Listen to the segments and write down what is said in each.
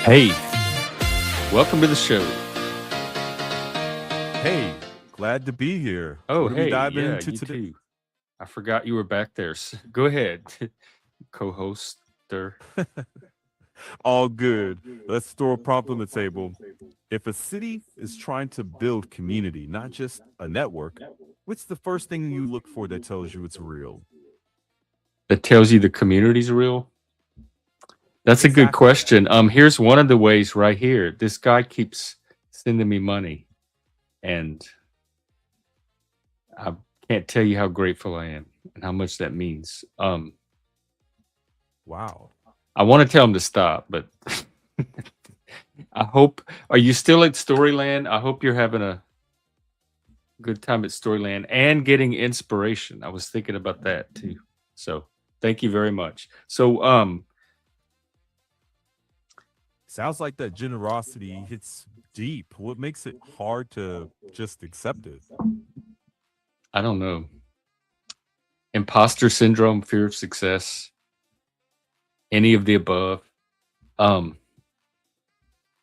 Hey, welcome to the show. Hey, glad to be here. Oh, What are we hey, diving yeah, into you today? too. I forgot you were back there. Go ahead, co-hoster. All good. Let's throw a prompt on the table. If a city is trying to build community, not just a network, what's the first thing you look for that tells you it's real? That tells you the community's real. That's a good Exactly. question. Here's one of the ways right here. This guy keeps sending me money, and I can't tell you how grateful I am and how much that means. Wow. I want to tell him to stop, but I hope. Are you still at Storyland? I hope you're having a good time at Storyland and getting inspiration. I was thinking about that too. So thank you very much. So Sounds like that generosity hits deep. What makes it hard to just accept it? I don't know. Imposter syndrome, fear of success, any of the above. Um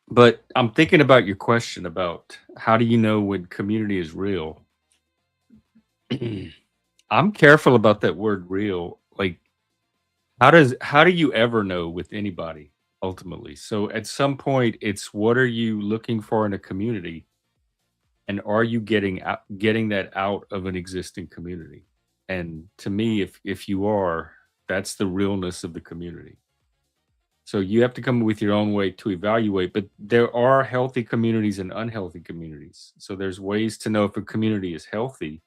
but I'm thinking about your question about how do you know when community is real? I'm careful about that word real. Like how do you ever know with anybody ultimately? So at some point it's what are you looking for in a community, and are you getting that out of an existing community? And to me, if you are, that's the realness of the community. So you have to come with your own way to evaluate, but there are healthy communities and unhealthy communities. So there's ways to know if a community is healthy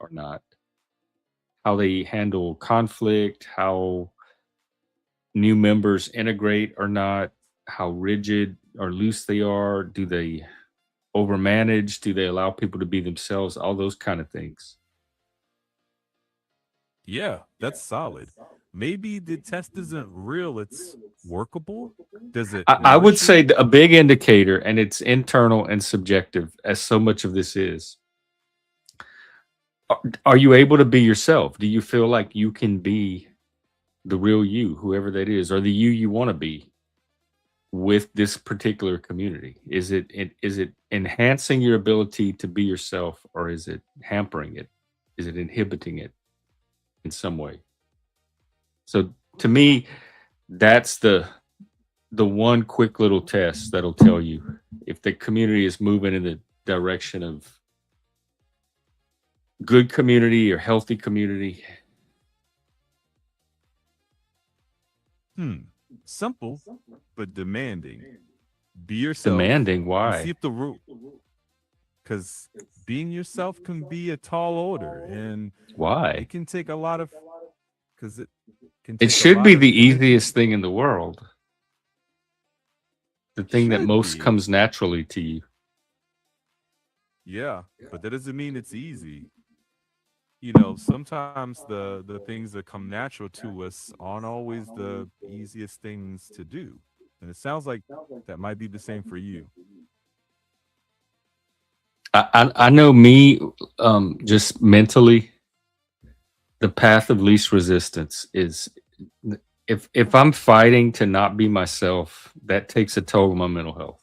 or not, how they handle conflict, how new members integrate or not, how rigid or loose they are, do they overmanage, do they allow people to be themselves, all those kind of things. Yeah, that's solid. Maybe the test isn't real, it's workable. Does it I would nourish say you? a big indicator, and it's internal and subjective, as so much of this is. Are you able to be yourself? Do you feel like you can be the real you, whoever that is, or the you want to be with this particular community? Is it enhancing your ability to be yourself, or is it hampering it? Is it inhibiting it in some way? So to me, that's the one quick little test that'll tell you if the community is moving in the direction of good community or healthy community. Hmm. Simple, but demanding. Be yourself Demanding, and see why? if the rule, because being yourself can be a tall order and Why? it can take a lot of, because it can It take a should lot be of the commitment. easiest thing in the world, the thing that Should most be. comes naturally to you. Yeah, but that doesn't mean it's easy. Sometimes the things that come natural to us aren't always the easiest things to do. And it sounds like that might be the same for you. I know me, just mentally, the path of least resistance is if I'm fighting to not be myself, that takes a toll on my mental health.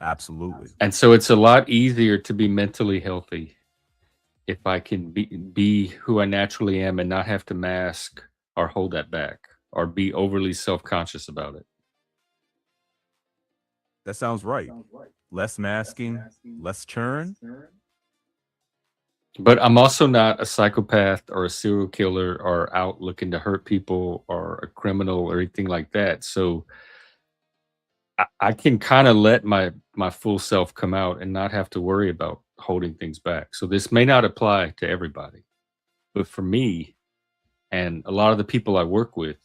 Absolutely. And so it's a lot easier to be mentally healthy if I can be who I naturally am and not have to mask or hold that back or be overly self-conscious about it. That sounds right. Less masking, less churn. But I'm also not a psychopath or a serial killer or out looking to hurt people or a criminal or anything like that. So I can kind of let my full self come out and not have to worry about holding things back. So this may not apply to everybody, but for me and a lot of the people I work with,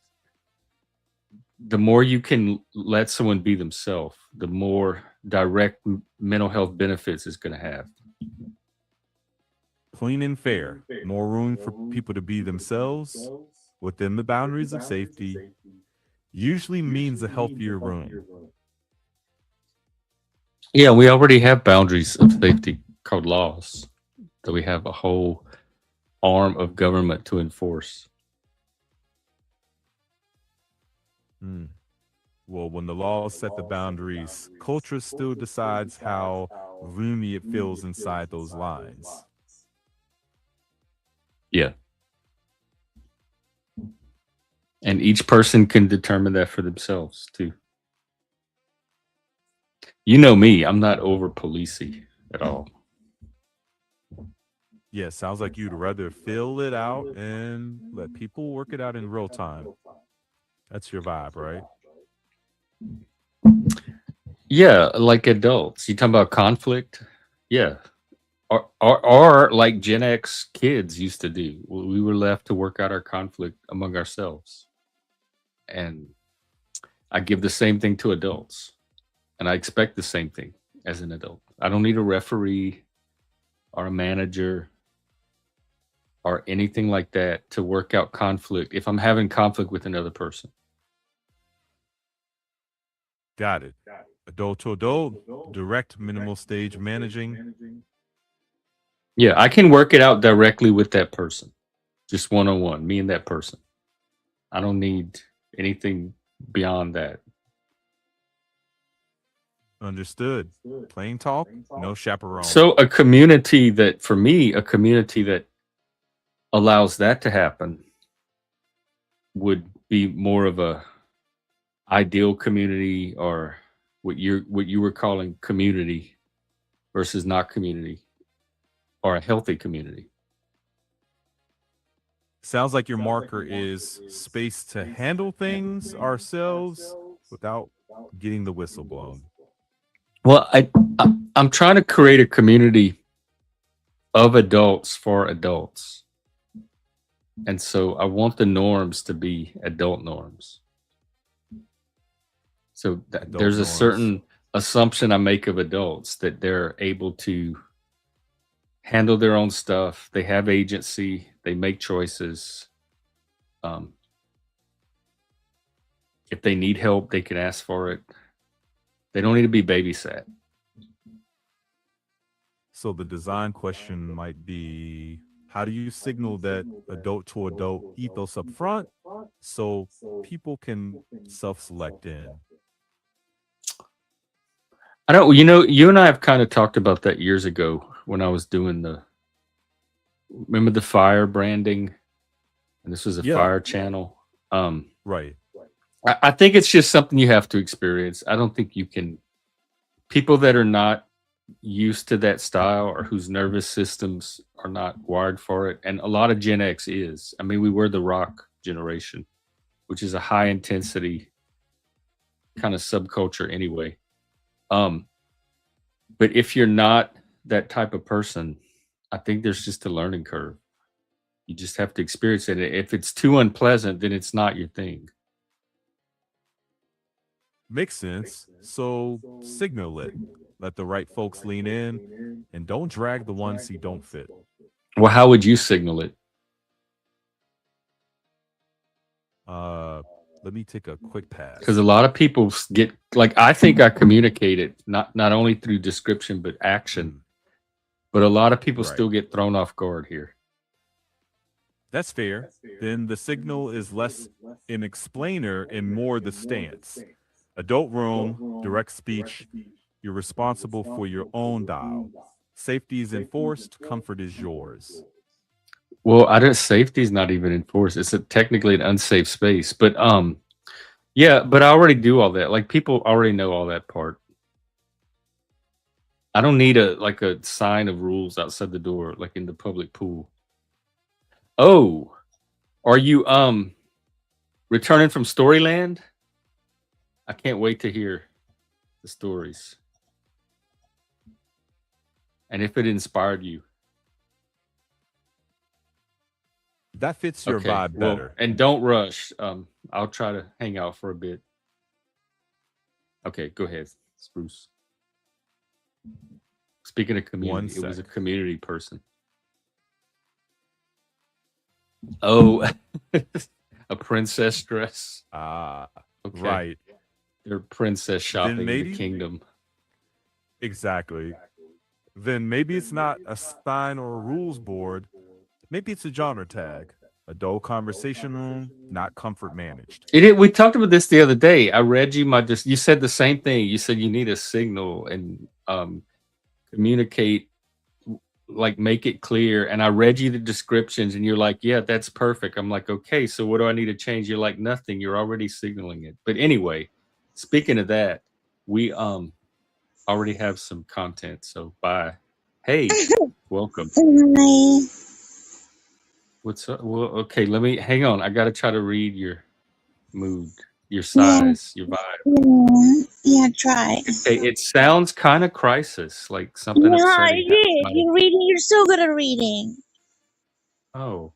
the more you can let someone be themselves, the more direct mental health benefits it's going to have. Clean and fair. More room for people to be themselves within the boundaries of safety usually means a healthier room. Yeah, we already have boundaries of safety called laws that we have a whole arm of government to enforce. Hmm. Well, when the laws set the boundaries, culture still decides how roomy it feels inside those lines. Yeah. And each person can determine that for themselves too. You know me, I'm not over policey at all. Yeah, sounds like you'd rather fill it out and let people work it out in real time. That's your vibe, right? Yeah, like adults. You talking about conflict? Yeah. Or like Gen X kids used to do. We were left to work out our conflict among ourselves. And I give the same thing to adults. And I expect the same thing as an adult. I don't need a referee or a manager or anything like that to work out conflict if I'm having conflict with another person. Got it. Adult to adult, direct minimal stage managing. Yeah, I can work it out directly with that person, just one on one, me and that person. I don't need anything beyond that. Understood. Plain talk, no chaperone. So, a community that, for me, a community that allows that to happen would be more of a ideal community, or what you were calling community versus not community, or a healthy community. Sounds like your marker is space to handle things ourselves without getting the whistle blown. Well, I'm trying to create a community of adults for adults. And so I want the norms to be adult norms. So Adult there's a norms. certain assumption I make of adults that they're able to handle their own stuff. They have agency. They make choices. Um, if they need help, they can ask for it. They don't need to be babysat. So the design question might be, how do you signal that adult to adult ethos up front so people can self select in? I don't. You and I have kind of talked about that years ago when I was doing the. Remember the fire branding, and this was a Yeah, fire channel. Um, right. I think it's just something you have to experience. I don't think you can. People that are not used to that style, or whose nervous systems are not wired for it, and a lot of Gen X is. I mean, we were the rock generation, which is a high intensity kind of subculture anyway. Um, but if you're not that type of person, I think there's just a learning curve. You just have to experience it. If it's too unpleasant, then it's not your thing. Makes sense. So signal it. Let the right folks lean in and don't drag the ones who don't fit. Well, how would you signal it? Uh, Let me take a quick Because a pass. lot of people get like, I think I communicate it not only through description but action. Mm, But a lot of people right. still get thrown off guard here. That's fair. Then the signal is less an explainer and more the stance. Adult room, direct speech. You're responsible for your own dial. Safety is enforced, comfort is yours. Well, I don't. Safety is not even enforced. It's technically an unsafe space. But yeah. But I already do all that. Like, people already know all that part. I don't need a sign of rules outside the door, like in the public pool. Oh, are you returning from Storyland? I can't wait to hear the stories and if it inspired you. That fits your Okay. vibe Well, better. and don't rush. I'll try to hang out for a bit. Okay, go ahead, Spruce. Speaking of One community, it was a sec. community person. Oh, a princess dress. Ah, Okay. right. They're princess Then shopping in the maybe, kingdom. exactly. Then maybe it's not a sign or a rules board. Maybe it's a genre tag, Adult conversation room, not comfort managed. We talked about this the other day. I read you you said the same thing. You said you need a signal and communicate, like make it clear. And I read you the descriptions and you're like, yeah, that's perfect. I'm like, okay, so what do I need to change? You're like, nothing. You're already signaling it. But anyway, speaking of that, we already have some content. So bye. Hey, welcome. Hi. What's up? Well, okay, let me hang on. I gotta try to read your mood, your Yeah, size, your vibe. yeah, try. Okay, it sounds kind of crisis, like something Yeah, upsetting it happened. is. You're reading. You're so good at reading. Oh,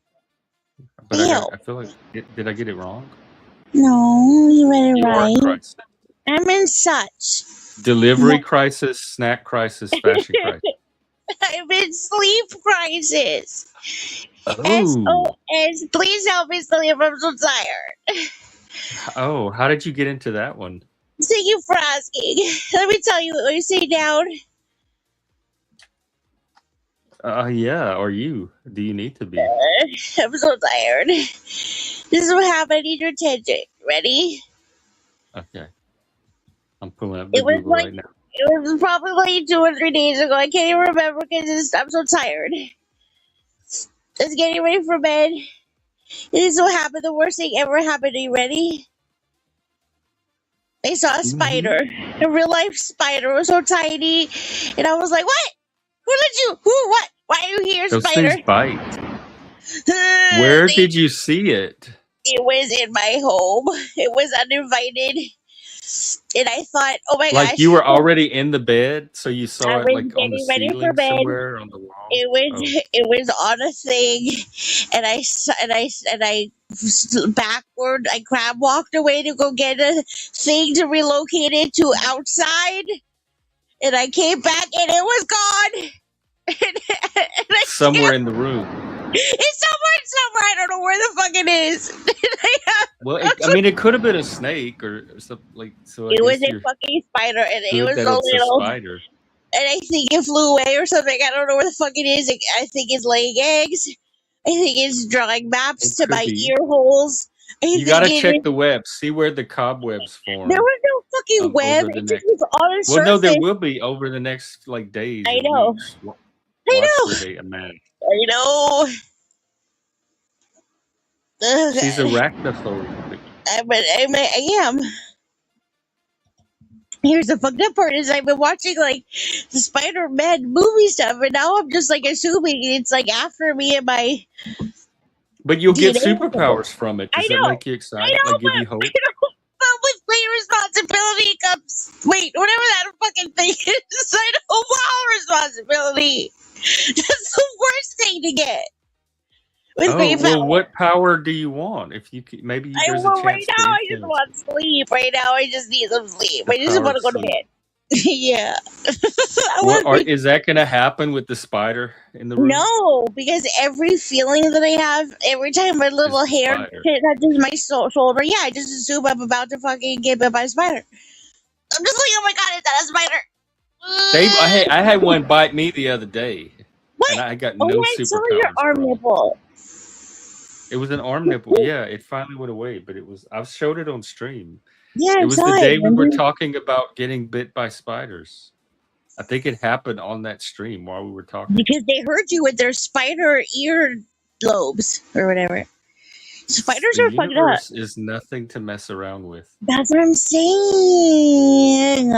but Ew. I feel like did I get it wrong? No, you read it You are right. crisis. I'm in such. Delivery crisis, snack crisis, fashion crisis. I'm in sleep crisis. Oh, SOS. Please help me sleep. I'm so tired. oh, how did you get into that one? Thank you for asking. Let me tell you what you say down. Yeah, or you? Do you need to be? I'm so tired. This is what happened. I need your attention. Ready? Okay, I'm pulling up the It was Google like right now. it was probably like 2 or 3 days ago. I can't even remember because I'm so tired. Just getting ready for bed. This is what happened. The worst thing ever happened. Are you ready? I saw a Hmm. spider. A real life spider. It was so tiny. And I was like, what? Who let you? Who? What? Why are you here, Those spider? things bite. Where did you see it? It was in my home. It was uninvited. And I thought, oh my Like you gosh. were already in the bed, so you I saw it was like on the getting ready for ceiling bed. somewhere on the wall. It was Oh, it was on a thing, and I backward. I crab walked away to go get a thing to relocate it to outside, and I came back and it was gone. And I somewhere can't. in the room. It's somewhere. I don't know where the fuck it is. I Well, have- I mean, it could have been a snake or something like. So I it was guess a you're fucking spider, and it good was that so it's a little. spider. And I think it flew away or something. I don't know where the fuck it is. I think it's laying eggs. I think it's drawing maps It to could my be. ear holes. I You got think to it check is. the web, see where the cobwebs There form was no fucking web. over the It just next. was on the Well, no, there surface. will be over the next like days I or know. weeks. I Watch where know. they amass. I know. She's Ugh. arachnophobic. I am. Here's the fucked up part is I've been watching like the Spider-Man movie stuff, and now I'm just like assuming it's like after me and my But you'll get DNA. Or something. superpowers from it. I Does that know. make you I excited? know, Like give you but hope? but with great responsibility comes wait, whatever that fucking thing is. I know wow responsibility. That's the worst thing to get with Oh, great well, power. what power do you want? If you maybe I there's a well right chance to now I just influence want sleep. Right now I just need some sleep. the I just power want of to go to sleep. bed. Yeah. I What want to be is that going to happen with the spider in the room? no, because every feeling that I have, every time my Is little the hair spider? touches my shoulder, yeah, I just assume I'm about to fucking get bit by a spider. I'm just like, oh my god, is that a spider? Hey, I had one bite me the other day, and What? I got Oh, no I saw your superpowers arm from it. nipple. It was an arm nipple. Yeah, it finally went away, but it was. I've showed it on stream. Yeah, It I was saw the it. day we were Remember? talking about getting bit by spiders. I think it happened on that stream while we were talking. Because they hurt you with their spider ear lobes or whatever. Spiders The are fucked up. universe is nothing to mess around with. That's what I'm saying.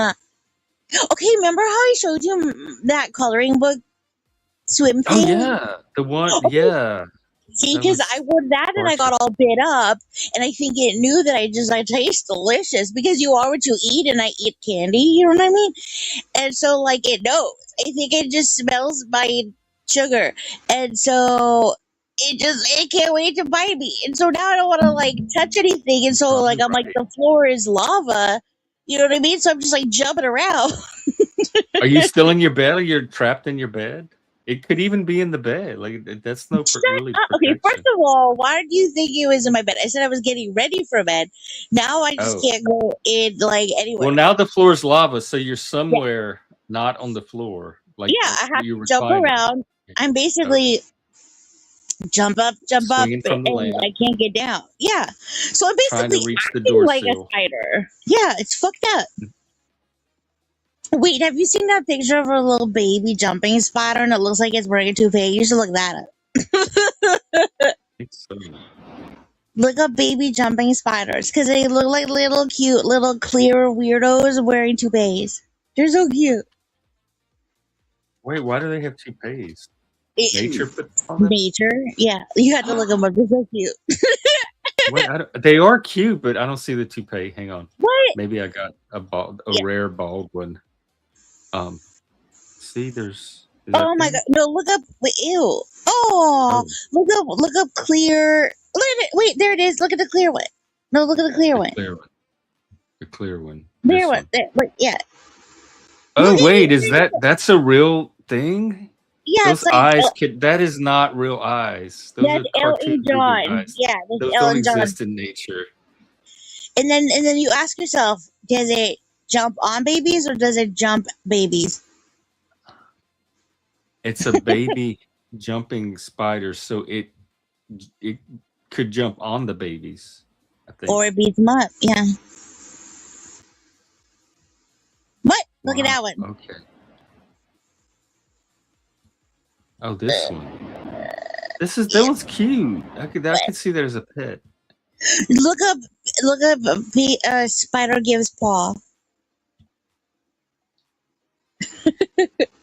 Okay, remember how I showed you that coloring book swim Oh thing? yeah, the one. Okay, Yeah, see, that because I was wore that and I got torture. all bit up, and I think it knew that I taste delicious because you are what you eat, and I eat candy. You know what I mean? And so like it knows. I think it just smells my sugar, and so it can't wait to bite me. And so now I don't want to like touch anything, and so like Probably I'm like right. the floor is lava. You know what I mean? So I'm just like jumping around. Are you still in your bed, or you're trapped in your bed? It could even be in the bed. Like that's no Shut really up. Okay, first protection. of all, why do you think it was in my bed? I said I was getting ready for bed. Now I just Oh, can't go in like well, anywhere. now the floor is lava, so you're Yeah, somewhere not on the floor, like yeah, I have you're to jump reclining. around. I'm Oh, basically jump up, swinging from the and lamp, I can't get down. Yeah. So I'm trying to basically reach the acting door like a sill. spider. Yeah, it's fucked up. Wait, have you seen that picture of a little baby jumping spider and it looks like it's wearing a toupee? You should look that up. I think so. Look up baby jumping spiders because they look like little cute, little clear weirdos wearing toupees. They're so cute. Wait, why do they have toupees? It- Nature put on them? Nature, yeah, you have to look them up. They're so cute. Wait, they are cute, but I don't see the toupee. Hang on. What? Maybe I got a Yeah. rare bald one. See, is Oh that my them? god! No, look up. Wait, ew. Oh, Oh, look up clear. Look at it. Wait, there it is. Look at the clear one. No, look at the clear the one. clear one. The clear one. There This one. one. There. Wait, yeah. Oh, Look at wait, it. that's a real thing? Yeah, it's Those like eyes that is not real eyes. Those that's are L.A. cartoon movie John. eyes. Yeah, that's Those don't Ellen John. exist in nature. And then you ask yourself, does it jump on babies or does it jump babies? It's a baby jumping spider, so it could jump on the babies, I think. Or it beats them up? Yeah. What? Look at that Wow, one. okay. Oh, this one. That one's cute. I could see that as a pet. Look up. Spider gives paw.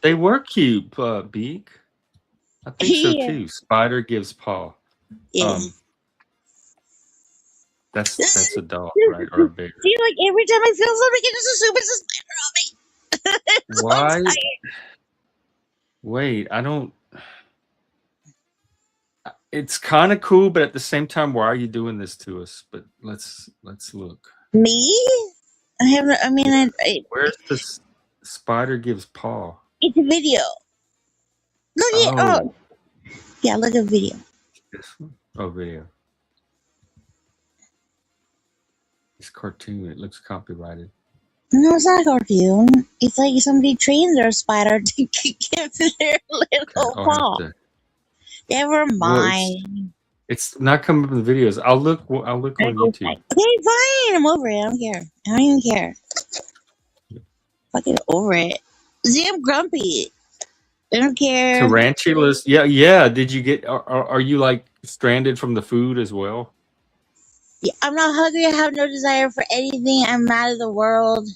They were cute, Beak. I think so Yeah. too. Spider gives paw. Yeah. That's a dog, right? Or a bear. See, like every time I feel something, it just assumes it's a spider on me. It's so Why? exciting. Wait, I don't. It's kind of cool, but at the same time, why are you doing this to us? But let's look. Me? I haven't. I mean, Where's the spider gives paw? it's a video. Look at Oh, yeah. Look at video. this one. Oh, video. It's cartoon. It looks copyrighted. No, it's not a cartoon. It's like somebody trained their spider to give their little I'll have paw. to. Never Well, mind. it's not coming up in the videos. I'll look on YouTube. Okay, fine. I'm over it. I don't care. I don't even care. Fucking over it. See, I'm grumpy. I don't care. Tarantulas. Yeah. Did you get? Are you like stranded from the food as well? Yeah, I'm not hungry. I have no desire for anything. I'm mad at the world.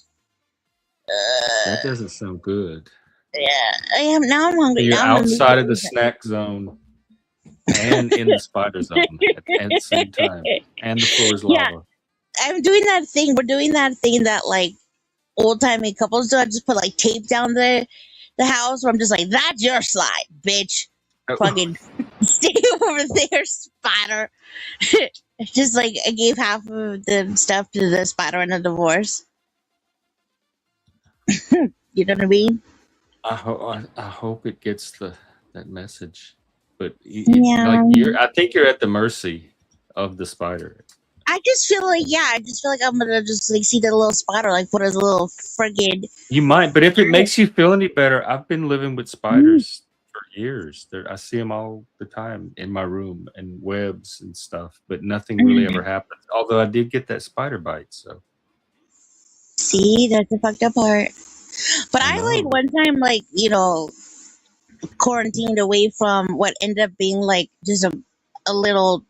That doesn't sound good. Yeah, I am. Now I'm hungry. You're Now I'm gonna outside of the snack zone and in the spider zone at the same time, and the floor is Yeah, lava. I'm doing that thing. We're doing that thing that like old timey couples do. I just put like tape down the house where I'm just like, that's your slide, bitch. Oh, Fucking stay over there, spider. Just like I gave half of the stuff to the spider in a divorce. You know what I mean? I hope it gets that message, but Yeah. I think you're at the mercy of the spider. I just feel like I'm gonna just like see the little spider like put a little friggin' You might, but if it makes you feel any better, I've been living with spiders for years. I see them all the time in my room and webs and stuff, but nothing really ever happens. Although I did get that spider bite, so see that's the fucked up part. But I like know. one time like, quarantined away from what ended up being like just a little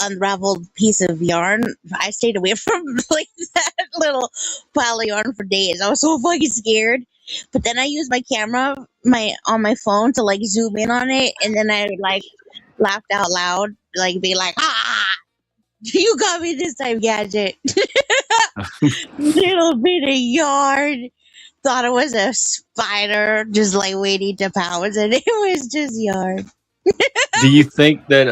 unraveled piece of yarn. I stayed away from like that little pile of yarn for days. I was so fucking scared. But then I used my camera on my phone to like zoom in on it, and then I like laughed out loud, like be like, "Ah, you got me this time, Gadget." Little bit of yarn. Thought it was a spider just like waiting to pounce, and it was just yarn. Do you think that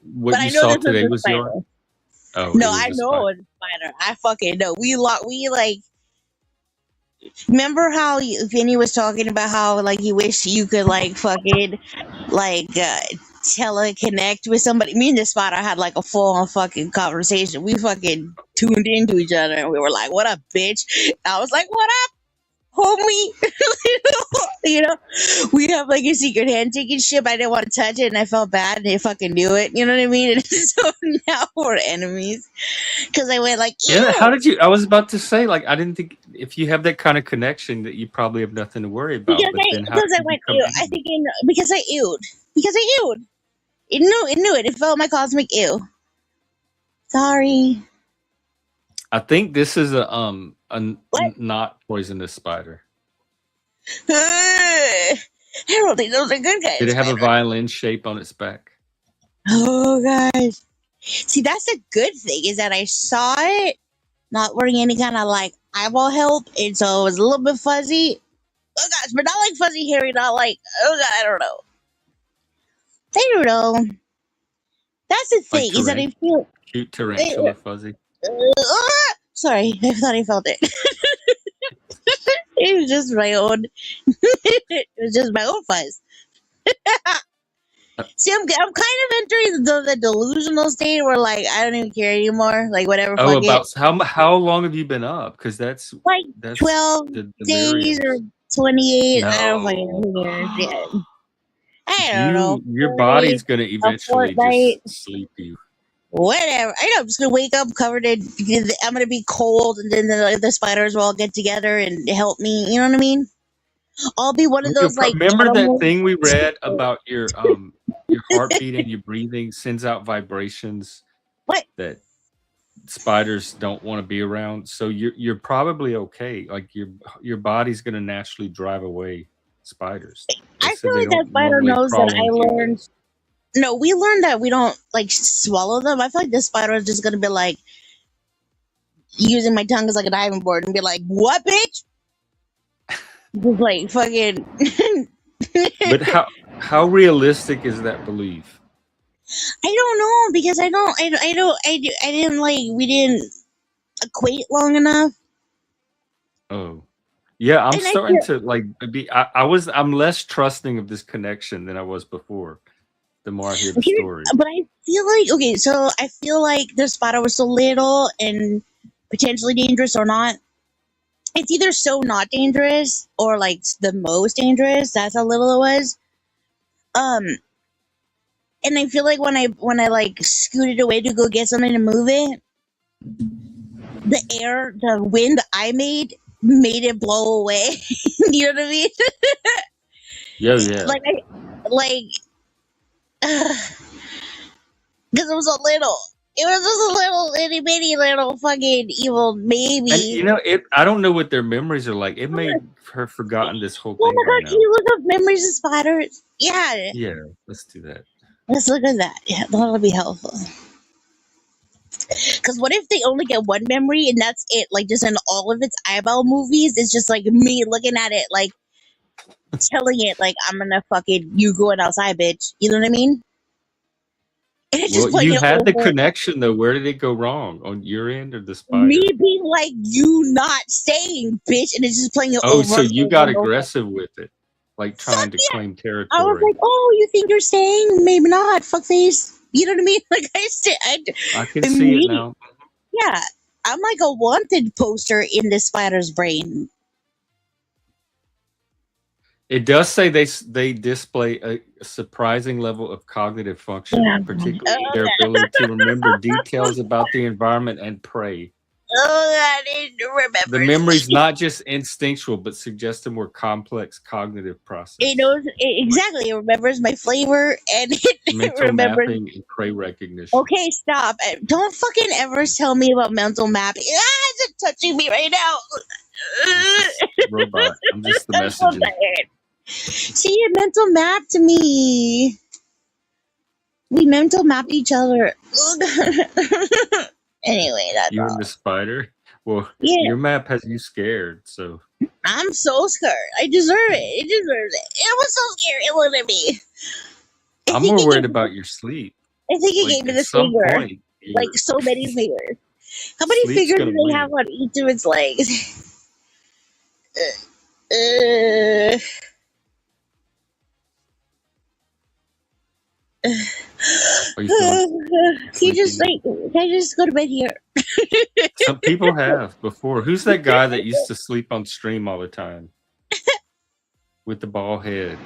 what But I you know saw this was today a was spider. yours? Oh, No, it was I a know spider. it was a spider. I fucking know. We like. Remember how Vinny was talking about how like you wish you could like fucking like teleconnect with somebody. Me and this spider had like a full on fucking conversation. We fucking tuned into each other and we were like, "What up, bitch?" I was like, "What up?" homie. You know, we have like a secret handshake and shit. But I didn't want to touch it, and I felt bad, and they fucking knew it. You know what I mean? And so now we're enemies because I went like, Yeah, how ew. did you? I was about to say, like, I didn't think if you have that kind of connection that you probably have nothing to worry about. But then, how did Because I you went become ew. I enemies? think because I ewed. Because I ewed. It felt my cosmic ew. Sorry. I think this is What? not poisonous spider. I don't think those are good Did guys, it have a spider. violin shape on its back? Oh, guys. See, that's a good thing is that I saw it not wearing any kind of like eyeball help, and so it was a little bit fuzzy. Oh gosh, but not like fuzzy hairy, not like oh god, I don't know. I don't know. That's the Like thing is that I feel. cute Uh, tarantula fuzzy. sorry, I thought I felt it. It was just my own. It was just my own fuzz. Uh, See, I'm kind of entering the delusional state where like I don't even care anymore. Like whatever, Oh, fuck it. about how long have you been up? Because Like that's 12 the days or deliriums. 28. I don't fucking No. know. Who cares? Yeah. I don't know. Your 40, body's gonna a eventually fortnight, just sleep you. whatever. I know I'm just gonna wake up covered in. I'm gonna be cold, and then the spiders will all get together and help me. You know what I mean? I'll be one of Well, those like remember that animals. thing we read about your heartbeat and your breathing sends out vibrations What? that spiders don't want to be around. So you're probably okay. Like your body's gonna naturally drive away spiders. They I said feel they like that don't spider normally knows that crawl I on learned. humans. No, we learned that we don't like swallow them. I feel like this spider is just gonna be like using my tongue as like a diving board and be like, "What, bitch?" Just like fucking. But how realistic is that belief? I don't know because I didn't like we didn't equate long enough, Oh. Yeah, I'm and I starting feel to like be I'm less trusting of this connection than I was before, the more I hear the stories. but I feel like okay, so I feel like the spider was so little and potentially dangerous or not. It's either so not dangerous or like the most dangerous. That's how little it was. Um, and I feel like when I like scooted away to go get something to move it, the wind I made it blow away. You know what I mean? Yeah, yeah. Like I like because it was a little. It was just a little itty bitty little fucking evil And baby. I don't know what their memories are like. It may have forgotten this whole Oh thing my by god, can now. you look up memories of spiders? Yeah, Yeah, let's do that. let's look at that. Yeah, that'll be helpful. Because what if they only get one memory and that's it? Like, just in all of its eyeball movies, it's just like me looking at it, like telling it, like, I'm gonna fucking, you going outside, bitch. You know what I mean? And it's Well, just playing you it had the over. connection though. Where did it go wrong? On your end or the Me spider? being like, you not staying, bitch. And it's just playing it Oh, over so and you over got and over. aggressive with it, like Fuck trying to yeah. claim I was territory. like, oh, you think you're staying? Maybe not. Fuckface. You know what I mean? Like, I I can see it immediately, now. yeah. I'm like a wanted poster in this spider's brain. It does say they display a surprising level of cognitive function, Yeah. particularly in their ability to remember details about the environment and prey. Oh, God, it The remembers memory's me. not just instinctual, but suggests a more complex cognitive It process. knows exactly. It remembers my flavor and it Mental remembers. mapping and prey recognition. Okay, stop. Don't fucking ever tell me about mental mapping. Ah, it's touching me right now. This is robot. I'm just the I'm so messenger. tired. See, it mental map to me. We mental map each other. Anyway, that's You and the all. spider. Well, Yeah, your map has you scared, so I'm so scared. I deserve it. It deserves it. It was so scary. It looked at me. I I'm think more it worried gave me. about your sleep. I think it Like gave me at the some finger. point, Like your so many fingers. How many sleep's fingers gonna do they win. have on each of its legs? Uh, Are you feeling You just sleepy? like, can I just go to bed here? Some people have before. Who's that guy that used to sleep on stream all the time with the bald head?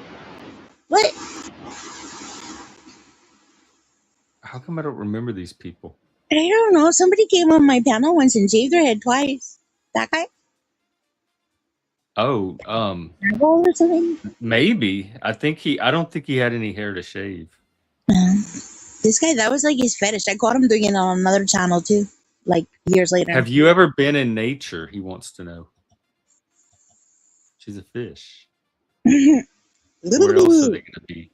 What? How come I don't remember these people? I don't know. Somebody came on my panel once and shaved their head twice. That guy? Oh, Apple or something? maybe. I don't think he had any hair to shave. This guy, that was like his fetish. I caught him doing it on another channel too, like years later. Have you ever been in nature? He wants to know. She's a fish. Where else are they gonna be?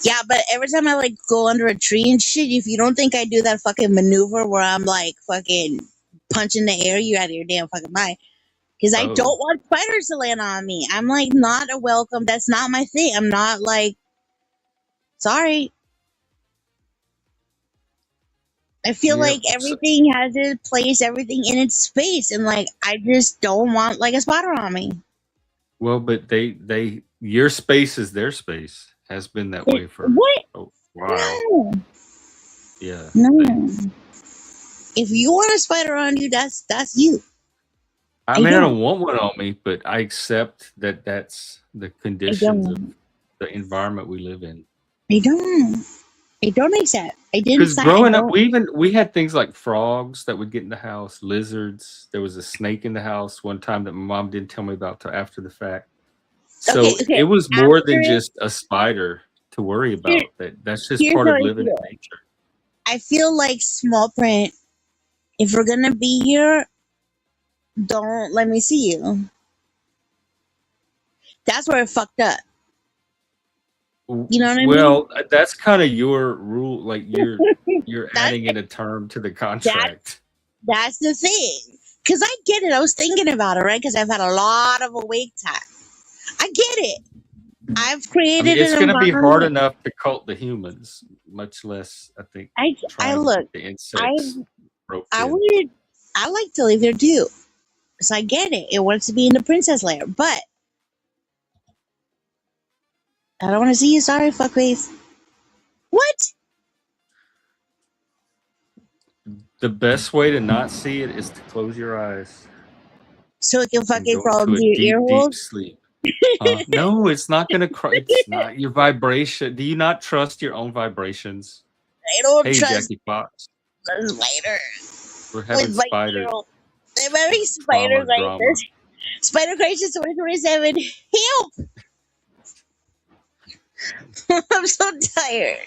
Yeah, but every time I like go under a tree and shit, if you don't think I do that fucking maneuver where I'm like fucking punching the air, you out of your damn fucking mind. Because I don't want spiders to land on me. I'm like not a welcome. That's not my thing. I'm not like, sorry. I feel like everything has its place, everything in its space, and like I just don't want like a spider on me. Well, but your space is their space. Has been that way for what? Oh, wow. No. Yeah. No. If you want a spider on you, that's you. I mean, I don't want one on me, but I accept that that's the conditions of the environment we live in. I don't accept. I didn't. Because growing up, we had things like frogs that would get in the house, lizards. There was a snake in the house one time that my mom didn't tell me about till after the fact. So it was more than just a spider to worry about. That's just part of living in nature. I feel like small print. If we're gonna be here, don't let me see you. That's where it fucked up. You know what I mean? Well, that's kind of your rule. Like you're adding in a term to the contract. That's the thing. Because I get it. I was thinking about it, right? Because I've had a lot of awake time. I get it. I've created. It's going to be hard enough to cult the humans, much less I think. I look. The insects. I like to live here too, so I get it. It wants to be in the princess lair, but I don't want to see you. Sorry, fuckface. What? The best way to not see it is to close your eyes. So it can fucking crawl into your ear holes? Deep sleep. No, it's not going to cry. It's not your vibration. Do you not trust your own vibrations? I don't trust Jackie Fox. the spiders. We're having spiders. I'm having spiders like this. Spider Crisis 2027. Help! I'm so tired.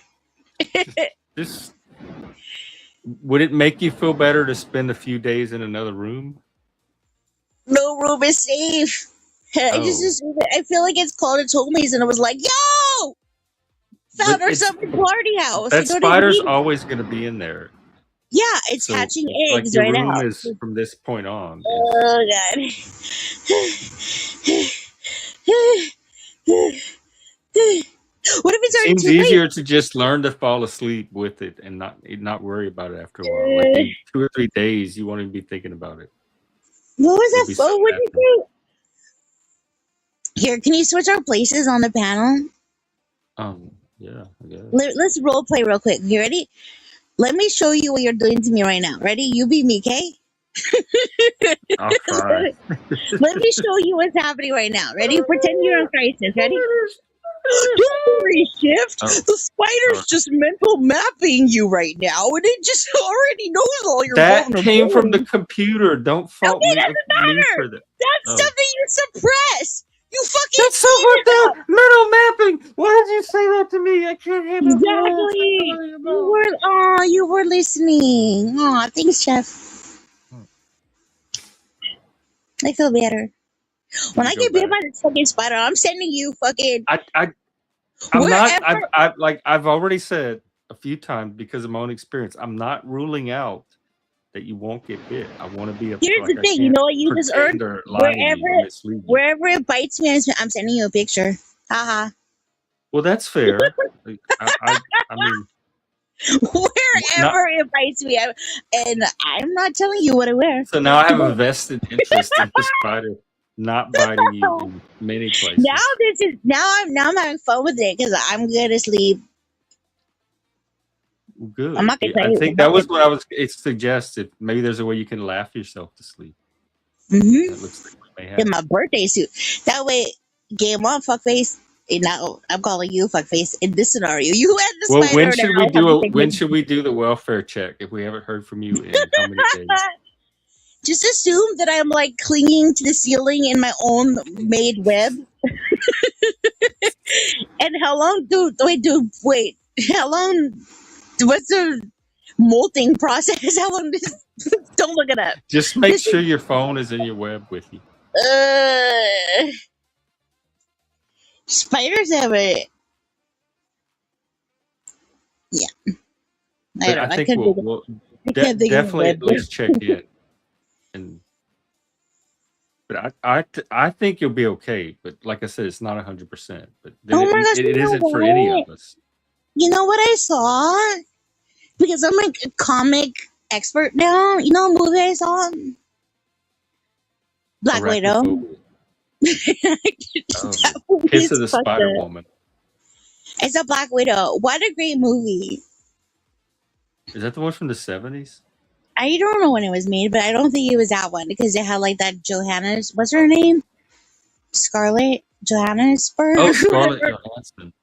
Would it make you feel better to spend a few days in another room? No room is safe. I feel like it's called its homies, and it was like, yo, found ourselves a party house. That spider's always going to be in there. Yeah, it's hatching eggs like right now. Room is from this point on. Oh god. What if it's already seems easier to just learn to fall asleep with it and not worry about it after a while. Like in 2 or 3 days, you won't even be thinking about it. What was that? What would you do? Here, can you switch our places on the panel? Yeah, I guess. Let's role play real quick. You ready? Let me show you what you're doing to me right now. Ready? You be me, okay? I'll try. Let me show you what's happening right now. Ready? Pretend you're in crisis. Ready? Don't worry, Shift. The spider's just mental mapping you right now, and it just already knows all your That came from the computer. Don't fault me. Doesn't matter. For that. That's stuff that you suppress. You fucking. That's so what that mental mapping. Why did you say that to me? I can't hear Exactly. You were listening. Aw, thanks, Chef. I feel better. When I get bit by this fucking spider, I'm sending you fucking. I've already said a few times because of my own experience. I'm not ruling out that you won't get bit. I want to be a. Here's the thing. You know what you just earned. Wherever it bites me, I'm sending you a picture. Haha. Well, that's fair. I mean. Wherever it bites me, and I'm not telling you what I wear. So now I have a vested interest in the spider not biting you in many places. Now I'm having fun with it because I'm good to sleep. I'm Good. not gonna tell I you. think that was what I was. It suggested maybe there's a way you can laugh yourself to sleep. Mm-hmm. That looks like we may In have. my birthday suit. That way, game on, fuckface. And now I'm calling you fuckface in this scenario. You and the Well, spider now have the same when name. should we do the welfare check if we haven't heard from you in how many days? Just assume that I'm like clinging to the ceiling in my own made web. And how long wait, how long what's the molting process? How long does don't look it up. Just make This sure your phone is in your web with you. Spiders have a yeah. I But don't I know. think we'll I can't think of a definitely web. at least check in. And but I think you'll be okay. But like I said, it's not 100%. But then Oh my gosh, it you know isn't for any what? of us. You know what I saw? Because I'm like a comic expert now. You know what movie I saw? Black Widow. Arachnophobia. Oh, That the movie Kiss is of the fucked Spider up. Woman. It's a Black Widow. What a great movie. Is that the one from the 70s? I don't know when it was made, but I don't think it was that one because it had like that Johannes. What's her name? Scarlett Johannesburg. Oh, Scarlett Johansson.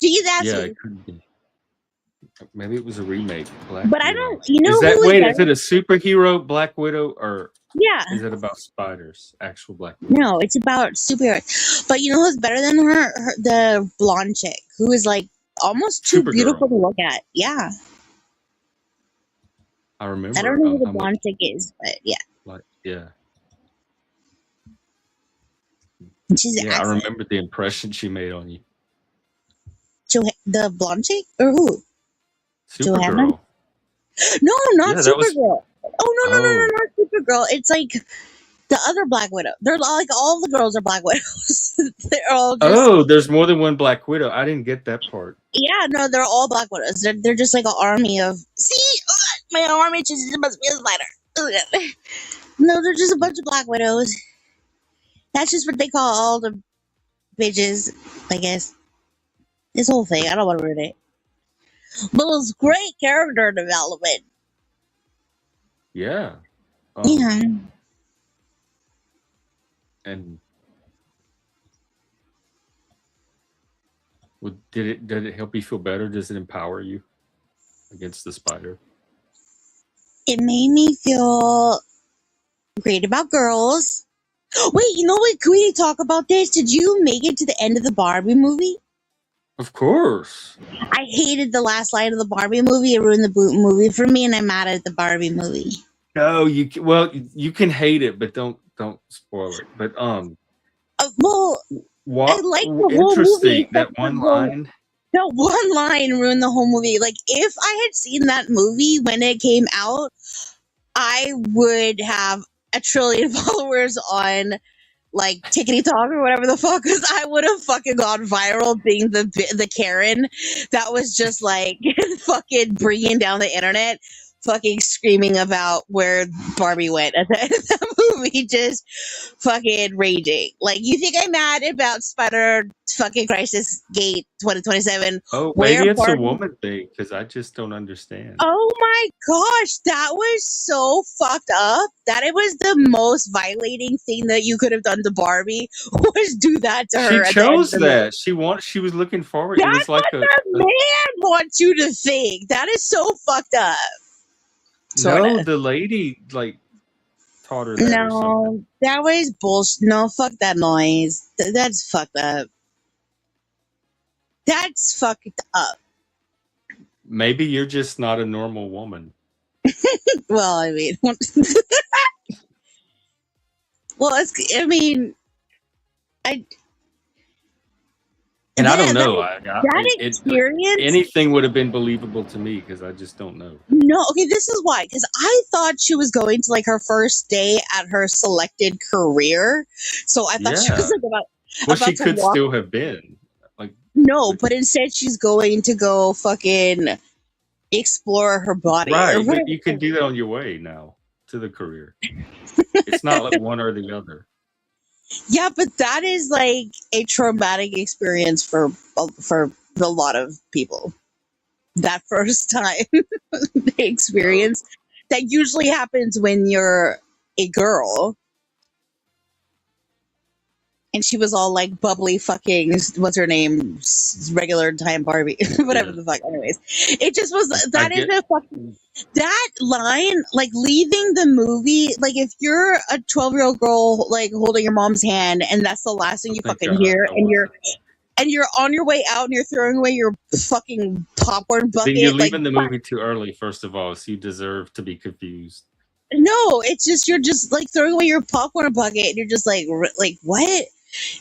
Gee, that's Yeah, who. it could be. Maybe it was a remake. Black But I Widow. don't. You know Is that who wait? is Is it a superhero Black Widow or Yeah. is it about spiders? Actual Black Widow. No, it's about superheroes. But you know who's better than her? The blonde chick who is like almost too Supergirl. beautiful to look at. Yeah. I remember. I don't know who the how much blonde chick is, but yeah. like yeah. She's Yeah, I excellent. remember the impression she made on you. The blonde chick? Or who? Johanna? Supergirl. No, not Yeah, that was Supergirl. Oh, no, oh. not Supergirl. It's like the other Black Widow. They're like all the girls are Black Widows. They're all just Oh, there's more than one Black Widow. I didn't get that part. yeah, no, they're all Black Widows. They're just like an army of see my arm itches. It must be a spider. No, they're just a bunch of Black Widows. That's just what they call all the bitches, I guess. This whole thing, I don't want to ruin it. But it was great character development. Yeah. Yeah. And did it help you feel better? Does it empower you against the spider? It made me feel great about girls. Wait, you know what? Can we talk about this? Did you make it to the end of the Barbie movie? Of course. I hated the last line of the Barbie movie. It ruined the movie for me, and I'm mad at the Barbie movie. No, you can hate it, but don't spoil it. But Well, what? I like the whole Interesting. movie. That one line. That one line ruined the whole movie. Like, if I had seen that movie when it came out, I would have a trillion followers on like Tickety Talk or whatever the fuck, because I would have fucking gone viral being the Karen that was just like fucking bringing down the internet, fucking screaming about where Barbie went at the end of the movie, just fucking raging. Like, you think I'm mad about Spider fucking Crisis Gate 2027? Oh, Where maybe it's a Barbie- woman thing because I just don't understand. Oh my gosh, that was so fucked up. That it was the most violating thing that you could have done to Barbie was do that to her. She at the end chose of the that. She was looking forward. It That's was like what the man wants you to think. That is so fucked up. no, Sorta. the lady like taught her that or something. No, that was bullshit. No, fuck that noise. That's fucked up. That's fucked up. Maybe you're just not a normal woman. Well, I mean, well, I mean, I. And I yeah, don't know. That experience. Anything would have been believable to me because I just don't know. No, okay, this is why. Because I thought she was going to like her first day at her selected career, so I thought she was like Well, she to could walk- still have been. Like No, but instead she's going to go fucking explore her body. right, but you can do that on your way now to the career. It's not like one or the other. Yeah, but that is like a traumatic experience for a lot of people. that first time experience that usually happens when you're a girl. And she was all like bubbly fucking, what's her name? Regular time Barbie. Whatever Yeah. the fuck. Anyways, it just was, I that is get a fucking, that line, like leaving the movie, like if you're a 12-year-old girl, like holding your mom's hand and that's the last thing I you think fucking hear, I and wasn't. you're on your way out and you're throwing away your fucking popcorn Then you're bucket, like, leaving the movie too early, first of all, so you deserve to be confused. no, it's just, you're just like throwing away your popcorn bucket and you're just like what?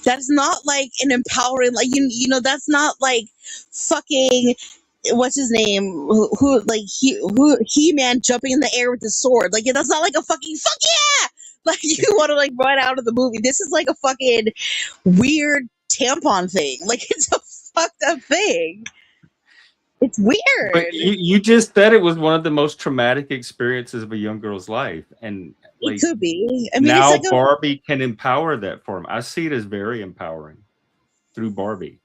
That's not like an empowering, like, you know, that's not like fucking, what's his name, who like He-Man jumping in the air with his sword, like that's not like a fucking fuck yeah, like you want to like run out of the movie. This is like a fucking weird tampon thing, like it's a fucked up thing. It's But weird. you just said it was one of the most traumatic experiences of a young girl's life, and It like could be. I mean, it's now like a, Barbie can empower that for him. I see it as very empowering through Barbie.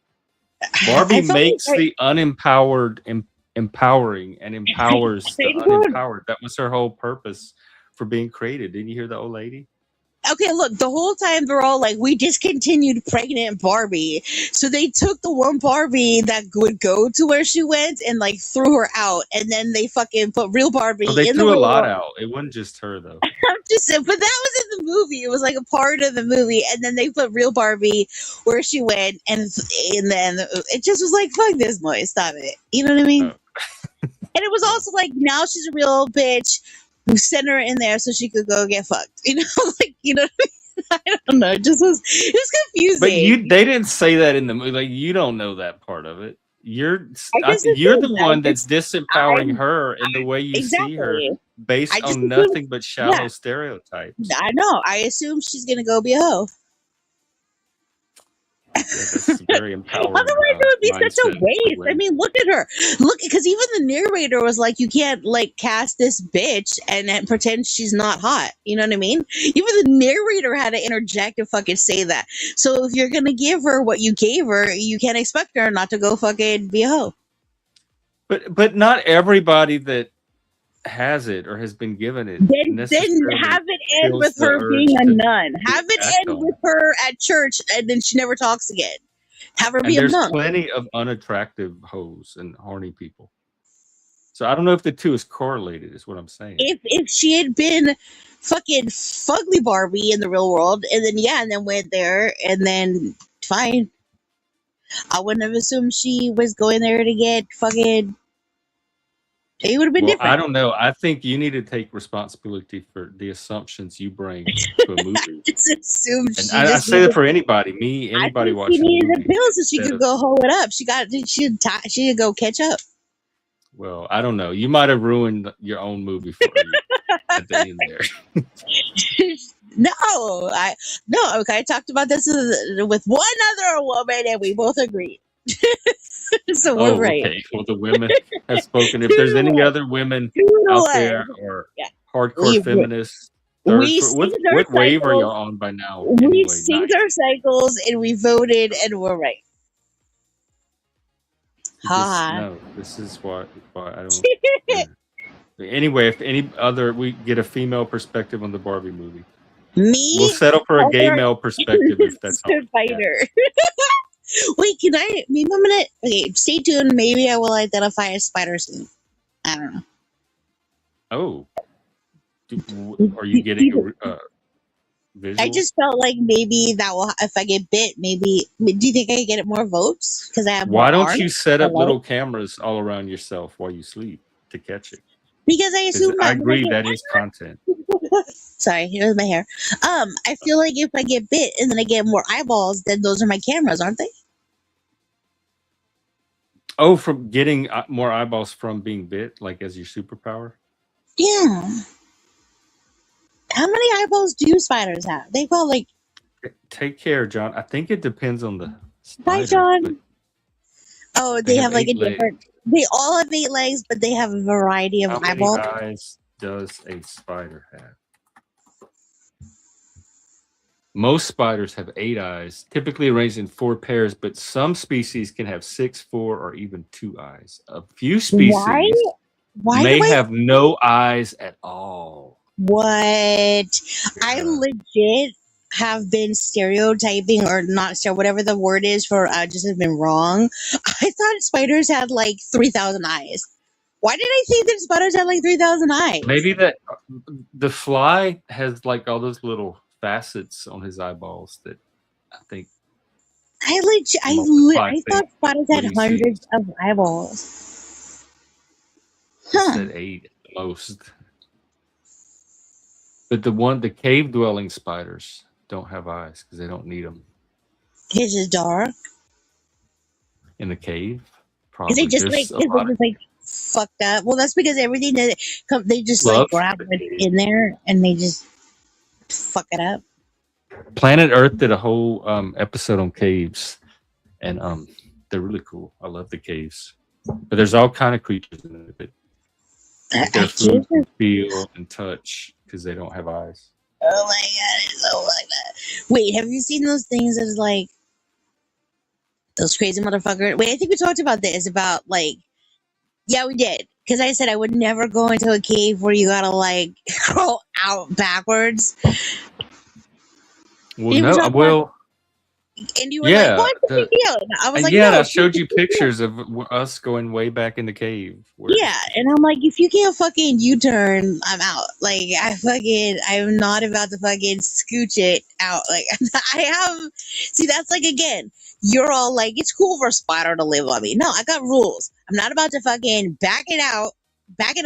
Barbie I felt makes like the unempowered empowering and empowers the I, unempowered. That was her whole purpose for being created. Didn't you hear the old lady? okay, look, the whole time they're all like, we discontinued pregnant Barbie. So they took the one Barbie that would go to where she went and like threw her out. And then they fucking put real Well, Barbie they in the threw a real lot world. out. It wasn't just her though. I'm just saying, but that was in the movie. It was like a part of the movie. And then they put real Barbie where she went. And then it just was like, fuck this noise. Stop it. You know what I mean? Oh, And it was yeah. also like, now she's a real bitch. We sent her in there so she could go get fucked. You know, like, you know, I don't know. It was But confusing. they didn't say that in the movie. Like you don't know that part of it. You're I just you're the assumed. one that's disempowering her in the way you see her Exactly. I based just on assumed. nothing but Yeah, shallow stereotypes. I know. I assume she's gonna go be a hoe. Yeah, that's a very empowering Otherwise, it would be such a mindset to waste. I win. mean, look at her. Look, because even the narrator was like, "You can't like cast this bitch and pretend she's not hot." You know what I mean? Even the narrator had to interject and fucking say that. So if you're gonna give her what you gave her, you can't expect her not to go fucking be a hoe. But not everybody that has it or has been given it Then necessarily have it end feels with the her being urge a to nun. Have it act end on with it. her at church, and then she never talks again. Have her And be a there's nun. plenty of unattractive hoes and horny people. So I don't know if the two is correlated, is what I'm saying. If she had been fucking fugly Barbie in the real world, and then yeah, and then went there, and then fine. I wouldn't have assumed she was going there to get fucking. It would have been Well, I different. don't know. I think you need to take responsibility for the assumptions you bring to a movie. Just assumed And she I just say that needed. for anybody, me, I anybody think she watching the needed a movie, pill so she instead could of, go hoe it up. She'd go catch up. well, I don't know. You might have ruined your own movie for you at the end there. No, I no. Okay, I talked about this with one other woman, and we both agreed. So we're Oh, right. okay. Well, the women have spoken. If Two there's to any one. other women 2 to out 1. there or Yeah, hardcore we feminists, we synced our what wave are y'all cycles. on by now? We Anyway, synced our nice. cycles, and we voted, and we're right. You just Ha no. This is why I don't. Yeah. Anyway, if any other we get a female perspective on the Barbie movie, we'll Me, settle for a gay color, male perspective if that's all. Yeah. fighter. Wait, can I? Maybe I'm gonna. Okay, stay tuned. Maybe I will identify as spider soon. I don't know. Oh, are you getting a I visual? just felt like maybe that will. If I get bit, maybe. Do you think I can get more votes because I have more Why don't arms? you set up Hello? little cameras all around yourself while you sleep to catch it? Because I Because assume I that when agree that is content. sorry, here's my hair. I feel like if I get bit and then I get more eyeballs, then those are my cameras, aren't they? Oh, from getting more eyeballs from being bit, like as your superpower. Yeah. How many eyeballs do spiders have? They've got like. Take care, John. I think it depends on the Hi, spider, but John. Oh, they they have have like a 8 legs. different. They all have 8 legs, but they have a variety of How many eyeballs. eyes does a spider have? Most spiders have 8 eyes, typically arranged in 4 pairs, but some species can have 6, 4, or even 2 eyes. A few Why? species Why do may I? have no eyes at all. What? I Yeah. legit have been stereotyping or not whatever the word is for just have been wrong. I thought spiders had like 3,000 eyes. Why did I think that spiders had like 3,000 eyes? Maybe that the fly has like all those little facets on his eyeballs that I think multiply I things thought spiders what had he hundreds sees. of eyeballs. It Huh. said 8 at the most. But the cave dwelling spiders don't have eyes because they don't need them His is dark. in the cave. Is it Probably just there's like a is it lot of just like fucked up? Well, that's because everything that they just like love grab for the what's cave. in there and they just fuck it up. Planet Earth did a whole episode on caves, and they're really cool. I love the caves, but there's all kind of creatures in it that eat their food and Jesus. feel and touch because they don't have eyes. Oh my god, it's so like that. Wait, have you seen those things as like those crazy motherfuckers? Wait, I think we talked about this about like yeah, we did. Because I said I would never go into a cave where you gotta like crawl out backwards. Well, And we no, talked about well, and you were like, yeah, "What's the big deal?" And I was like, yeah. "No, I it's not showed a you big deal." pictures of us going way back in the cave. Where Yeah, and I'm like, if you can't fucking U-turn, I'm out. Like, I'm not about to fucking scooch it out. Like, see, that's like, again, you're all like, it's cool for a spider to live on me. No, I got rules. I'm not about to fucking back it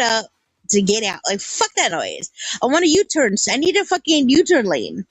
up to get out. Like, fuck that noise. I want a U-turn. So I need a fucking U-turn lane.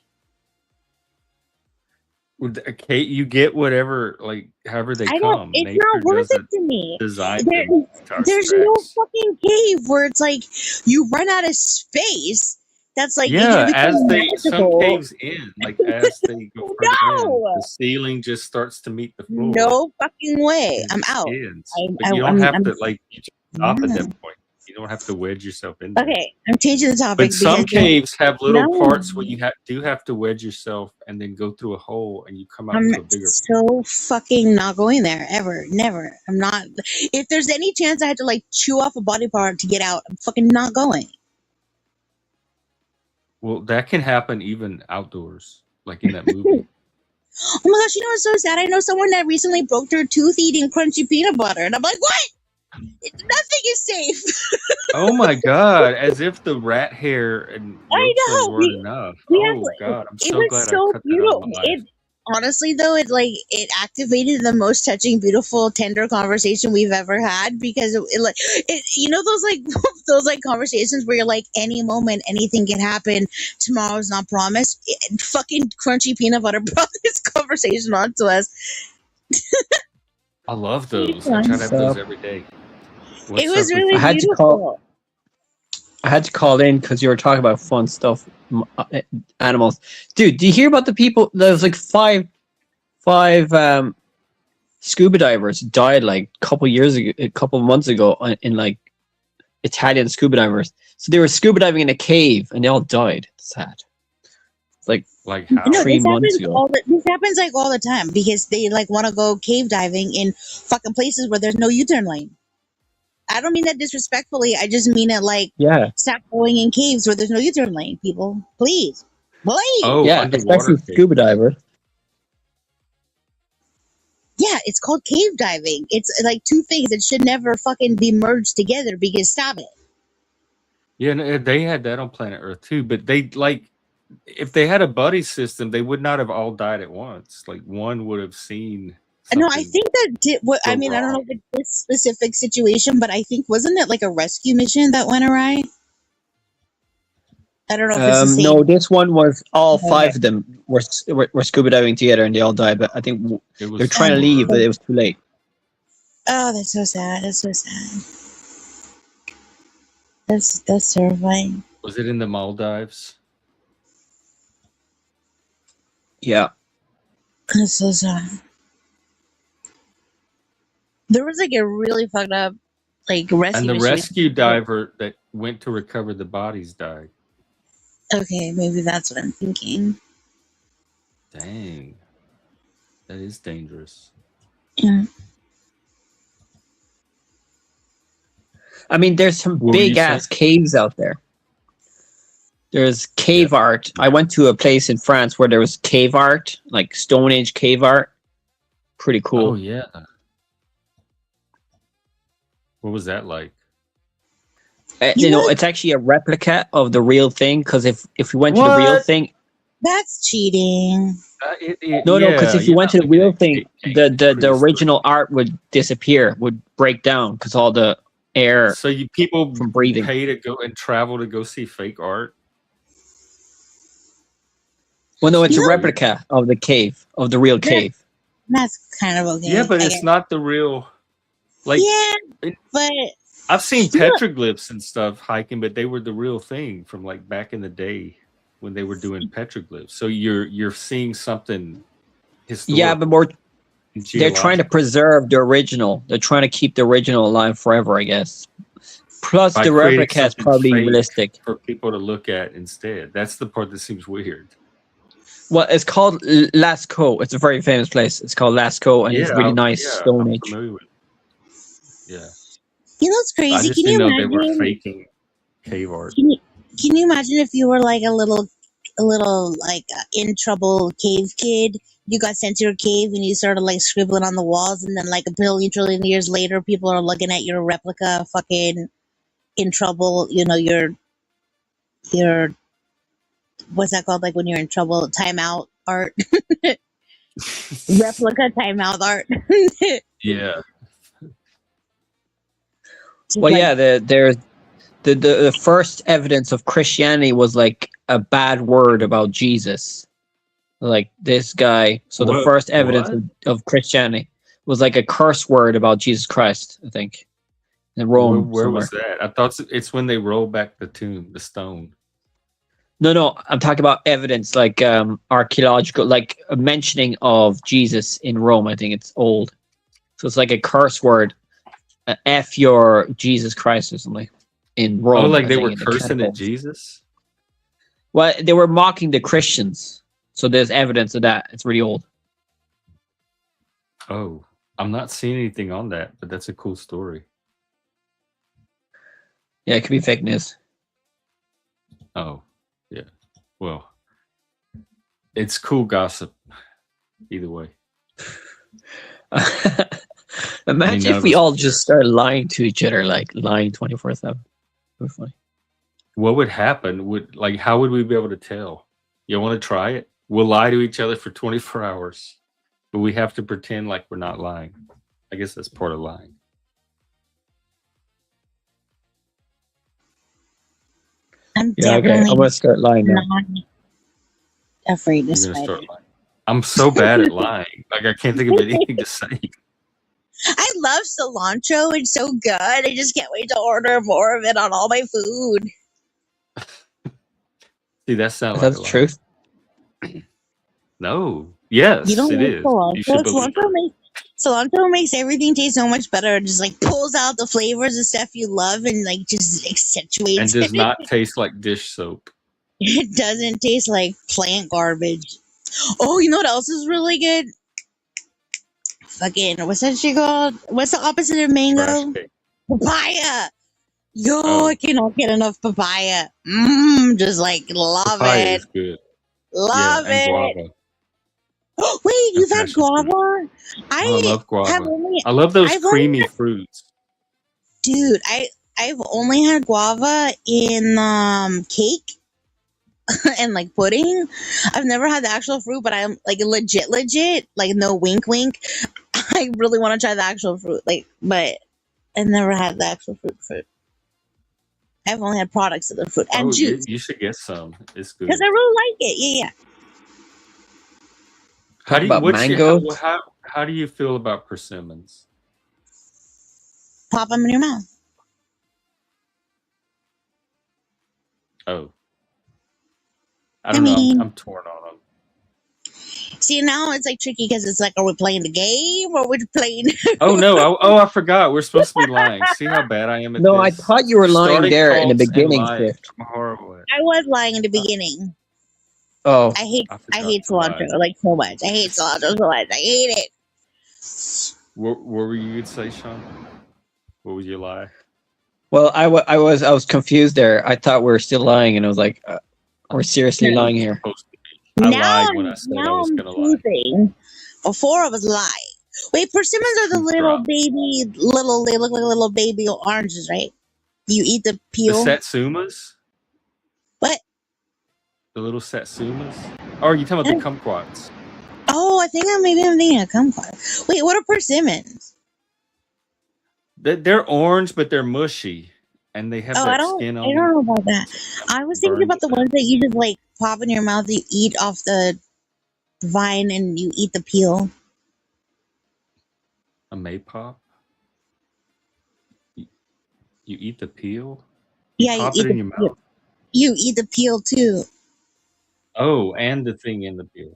okay, you get whatever, like however they I don't. come. It's not Nature worth it doesn't to me. design There, them to our there's no specs. fucking cave where it's like you run out of space. That's like you're gonna Yeah, as become they some magical. caves end, like as they go further in, the No, ceiling just starts to meet the floor no fucking way. and I'm just out. ends. But you don't have to like you just stop at that point. You don't have to wedge yourself in there. Okay, I'm changing the But topic some because caves have little no, parts where you do have to wedge yourself and then go through a hole and you come out I'm to a bigger. so fucking not going there ever. Never. I'm not. If there's any chance I had to like chew off a body part to get out, I'm fucking not going. Well, that can happen even outdoors, like in that movie. Oh my gosh, you know what's so sad? I know someone that recently broke their tooth eating crunchy peanut butter, and I'm like, what? Nothing is safe. Oh my god! As if the rat hair and I roaches know. weren't enough. We have Oh god! I'm it so was glad I so cut that out of beautiful. my life. It honestly though, it activated the most touching, beautiful, tender conversation we've ever had because you know those like those like conversations where you're like any moment anything can happen. Tomorrow's not promised. Fucking crunchy peanut butter brought this conversation onto us. I love those. I try to have those every day. It What's was up with really you? I had to beautiful. I had to call in because you were talking about fun stuff, animals. Dude, do you hear about the people? There was like five scuba divers died like a couple months ago in like Italian scuba divers. So they were scuba diving in a cave and they all died. It's sad. It's like how? No, 3 months ago. this happens like all the time because they like want to go cave diving in fucking places where there's no U-turn lane. I don't mean that disrespectfully. I just mean it like Yeah, stop going in caves where there's no U-turn lane, people. Please. Oh, yeah, underwater especially scuba divers. Yeah, it's called cave diving. It's like two things that should never fucking be merged together because stop it. Yeah, no, they had that on planet Earth too. But they like, if they had a buddy system, they would not have all died at once. Like one would have seen. No, I think that did what I mean. I don't know if it's this specific situation, but I think wasn't it like a rescue mission that went awry? I don't know if it's the same. No, this one was all five of them were scuba diving together and they all died. But I think they're trying to leave, but it was too late. Oh, that's so sad. That's so sad. That's terrifying. Was it in the Maldives? Yeah. That's so sad. There was like a really fucked up like rescue. And the mission. rescue diver that went to recover the bodies died. Okay, maybe that's what I'm thinking. Dang, that is dangerous. Yeah. I mean, there's some What were you big saying? ass caves out there. There's cave art. I went to a place in France where there was cave art, like Stone Age cave art. Pretty cool. Oh yeah. What was that like? You know, know, it's actually a replica of the real thing. Because if we went to the real What? thing, that's cheating. no, because Yeah, if you you're went not to the looking real at thing, the original art would disappear, would break down because all the air So you people from breathing. pay to go and travel to go see fake art? Well, no, it's You a know, replica of the cave, of the real cave. that's kind of okay. Yeah, but I it's guess. not the real. Like Yeah, but I've seen you know, petroglyphs and stuff hiking, but they were the real thing from like back in the day when they were doing petroglyphs. So you're seeing something Yeah, historical, but more they're trying to geological preserve the original. They're trying to keep the original alive forever, I guess. Plus, by the creating replica is something probably fake realistic. for people to look at instead. That's the part that seems weird. Well, it's called Lascaux. It's a very famous place. It's called Lascaux, and it's really nice Stone I'm Age. familiar with it. Yeah. it's I crazy. just Can didn't you know they were imagine? faking cave art. Can you imagine if you were like a little like in trouble cave kid? You got sent to a cave and you started like scribbling on the walls, and then like a billion trillion years later, people are looking at your replica, fucking in trouble. You know your what's that called? Like when you're in trouble, timeout art, replica timeout art. Yeah. Just Well, like yeah, the first evidence of Christianity was like a bad word about Jesus. Like this guy. So the What? first evidence What? of Christianity was like a curse word about Jesus Christ, I think, in Rome Where was somewhere. that? I thought it's when they roll back the tomb, the stone. No, I'm talking about evidence like archaeological, like a mentioning of Jesus in Rome. I think it's old. So it's like a curse word, F your Jesus Christ or something in Oh, Rome, like I they think, were in the cursing at catacombs. Jesus? Well, they were mocking the Christians. So there's evidence of that. It's really old. Oh, I'm not seeing anything on that, but that's a cool story. Yeah, it could be fake news. Oh, yeah. Well, it's cool gossip either way. Imagine none if of we us all care. just start lying to each other, like lying 24/7. Funny. What would happen? How would we be able to tell? You want to try it? We'll lie to each other for 24 hours, but we have to pretend like we're not lying. I guess that's part of lying. I'm Yeah, okay. definitely I'm gonna start lying now. not afraid of You're gonna spiders. start lying. I'm so bad at lying. Like I can't think of anything to say. I love cilantro. It's so good. I just can't wait to order more of it on all my food. See, that sounds Is like that a the lie. truth? No. You Yes, don't it like is. You cilantro? should believe it. Cilantro makes everything taste so much better. It just like pulls out the flavors and stuff you love and like just And accentuates does it. not taste like dish soap. It doesn't taste like plant garbage. Oh, you know what else is really good? Fucking what's that shit called? What's the opposite of Trash mango? cake. Papaya. Yo, Oh, I cannot get enough papaya. Just like love papaya it. is good. Yeah, Love and it. guava Wait, and you've had passion fruit. guava? Oh, I I love have guava. only I love those I've only creamy fruits. dude, I've only had guava in cake and like pudding. I've never had the actual fruit, but I'm like legit, like no wink wink. I really want to try the actual fruit, like, but I've never had the actual fruit. I've only had products of the fruit and Oh, juice you should get some. It's because good. I really like it. Yeah. How do you? About What's your? mango? How do you feel about persimmons? Pop them in your mouth. Oh, I I don't know. mean, I'm torn on them. see now it's like tricky because it's like, are we playing the game or we're playing? Oh no! I forgot. We're supposed to be lying. See how bad I am at No, I this. thought you were lying Starting there in the cults and beginning, lying. Swift. I'm horrible at. I was lying in the beginning. Oh, I I forgot hate to lie. cilantro like so much. I hate cilantro so much. I hate it. What were you gonna say, Sean? What was your lie? well, I was confused there. I thought we were still lying, and I was like, we're seriously No. lying here. Supposed to be. I lied when I said I Now was I'm gonna lie. choosing. Before I was lying. Wait, persimmons It's are the truth little drop. baby, they look like little baby oranges, right? You eat the The peel. satsumas, What? the little satsumas. Or are you talking about the kumquats? Oh, I think I'm thinking of kumquat. Wait, what are persimmons? They're orange, but they're mushy, and they have Oh, that skin I on them. don't know about that. So it I was thinking burns about the the ones that you just like pop in your mouth. You eat off the vine and you eat the peel. a maypop. You, you eat the peel. You Yeah, you pop it eat in the your peel. mouth. You eat the peel too. Oh, and the thing in the peel.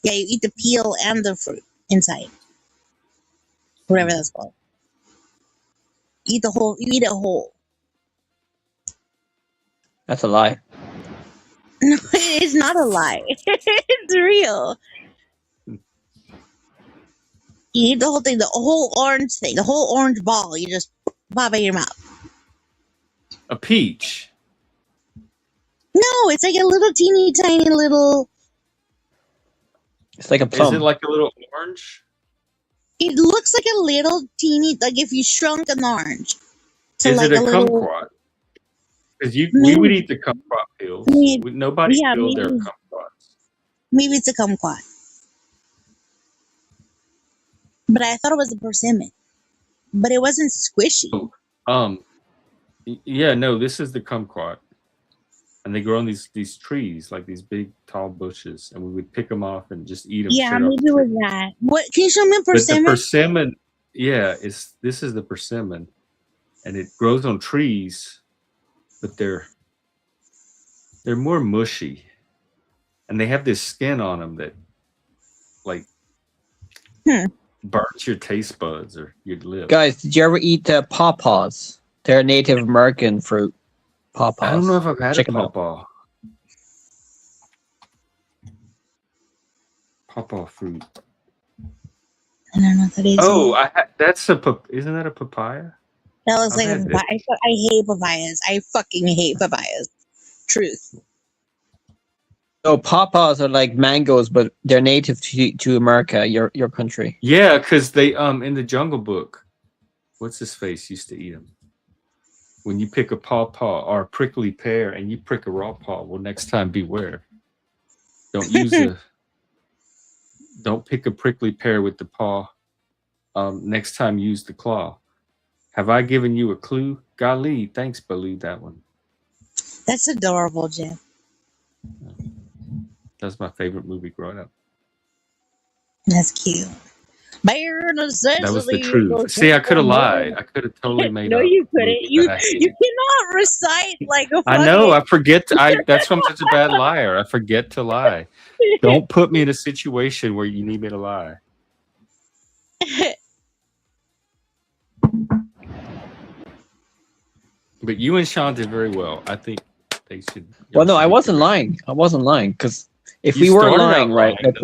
Yeah, you eat the peel and the fruit inside, whatever Hmm. that's called. Eat the whole. You eat it whole. That's a lie. No, it's not a lie. It's real. You eat the whole thing, the whole orange thing, the whole orange ball. You just pop it in your mouth. A peach. No, it's like a little teeny tiny little. It's like a Is it plum. like a little orange? It looks like a little teeny, like if you shrunk an orange to Is like it a a little. kumquat? Because we would Maybe, eat the kumquat pills. maybe Nobody yeah, peeled their maybe kumquats. it's a kumquat. But I thought it was a persimmon. But it wasn't squishy. Oh, yeah, no, this is the kumquat, and they grow on these trees, like these big tall bushes, and we would pick them off and just eat them Yeah, straight off the maybe it tree. was that. What? Can you show me a But the persimmon? persimmon, yeah, this is the persimmon, and it grows on trees, but they're more mushy, and they have this skin on them that like Hmm. burns your taste buds or your lips. Guys, did you ever eat pawpaws? They're a Native American fruit. Pawpaws. I don't know if I've had Check a 'em out. pawpaw. Pawpaw fruit. I don't know what that is. Oh, isn't that a papaya? That looks I've like a had papaya. I hate papayas. I fucking hate papayas. Truth. So pawpaws are like mangoes, but they're native to America, your country. Yeah, because they in the Jungle Book, what's his face used to eat them. When you pick a pawpaw or a prickly pear and you prick a raw paw, well, next time beware. Don't don't pick a prickly pear with the paw. Next time use the claw. Have I given you a clue? Golly, thanks, Baloo. That one. That's adorable, Jim. That's my favorite movie growing up. That's cute. Bare necessity. That was the truth. See, I could have lied. I could have totally made No, up you a movie couldn't. You that I you hated. cannot recite like a I know. fucking. I forget. That's why I'm such a bad liar. I forget to lie. Don't put me in a situation where you need me to lie. But you and Sean did very well. I think they should. Well, no, I wasn't lying. I wasn't lying because if You we were started out lying, right? lying,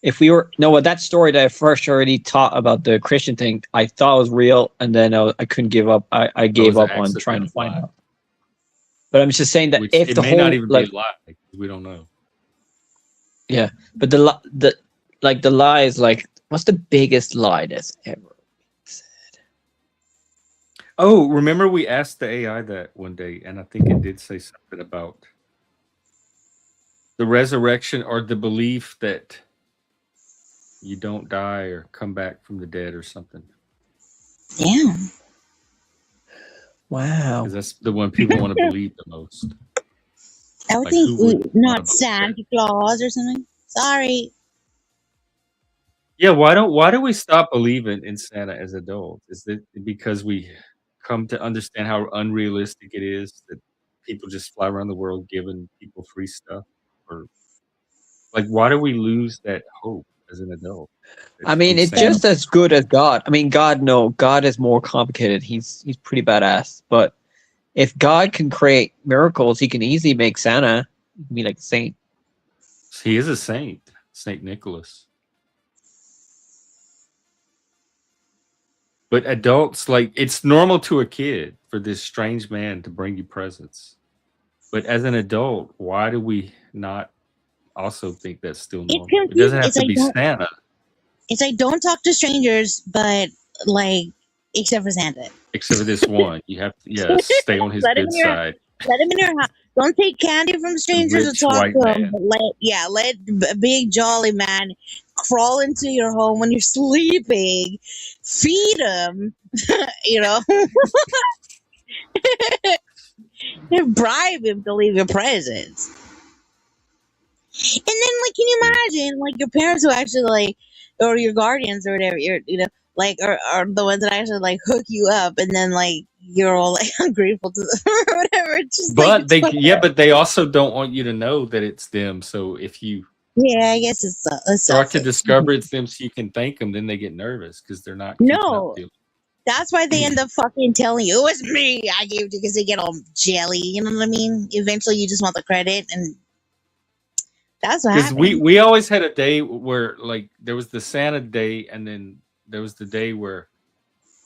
If we were no, well, that story that I first already taught about the Christian thing, I thought was real, and then I couldn't give up. I gave was up an on trying to accidental find lie. out. But I'm just saying that Which if it the may whole not even like be a lie. Because we don't know. yeah, but the lie is like what's the biggest lie that's ever said? Oh, remember we asked the AI that one day, and I think it did say something about the resurrection or the belief that you don't die or come back from the dead or something. Damn. Wow. Because that's the one people want to believe the most. I would Like, think who wouldn't wanna not believe Santa Claus or something. Sorry. Yeah, why do we stop believing in Santa as adults? Is it because we come to understand how unrealistic it is that people just fly around the world giving people free stuff? Or like why do we lose that hope as an adult? I mean, from it's Santa? just as good as God. I mean, God is more complicated. He's pretty badass. But if God can create miracles, he can easily make Santa. Be like a saint. He is a saint, Saint Nicholas. But adults, like, it's normal to a kid for this strange man to bring you presents. But as an adult, why do we not also think that's still It's normal? It confusing. doesn't have to be Santa, It's like don't talk to strangers, but like except for Santa. except for this one. You have to, stay on his Let him good in your side. let him in your house. Don't take candy from The strangers or rich talk white to them. man. But let a big jolly man crawl into your home when you're sleeping. Feed him, you know, and bribe him to leave your presents. And then, like, can you imagine, like, your parents who actually, like, or your guardians or whatever, like, are the ones that actually, like, hook you up, and then, like, you're all, like, ungrateful to them or whatever. It's just, like, But but they also don't want you to know that it's them. So if you yeah, I guess it's start to selfish. discover it's them, so you can thank them, then they get nervous because they're not keeping up No, the. that's why they end up fucking telling you, it was me, I gave it to you, because they get all jelly, you know what I mean? Eventually, you just want the credit, and that's what Because happened. we always had a day where, like, there was the Santa day, and then there was the day where,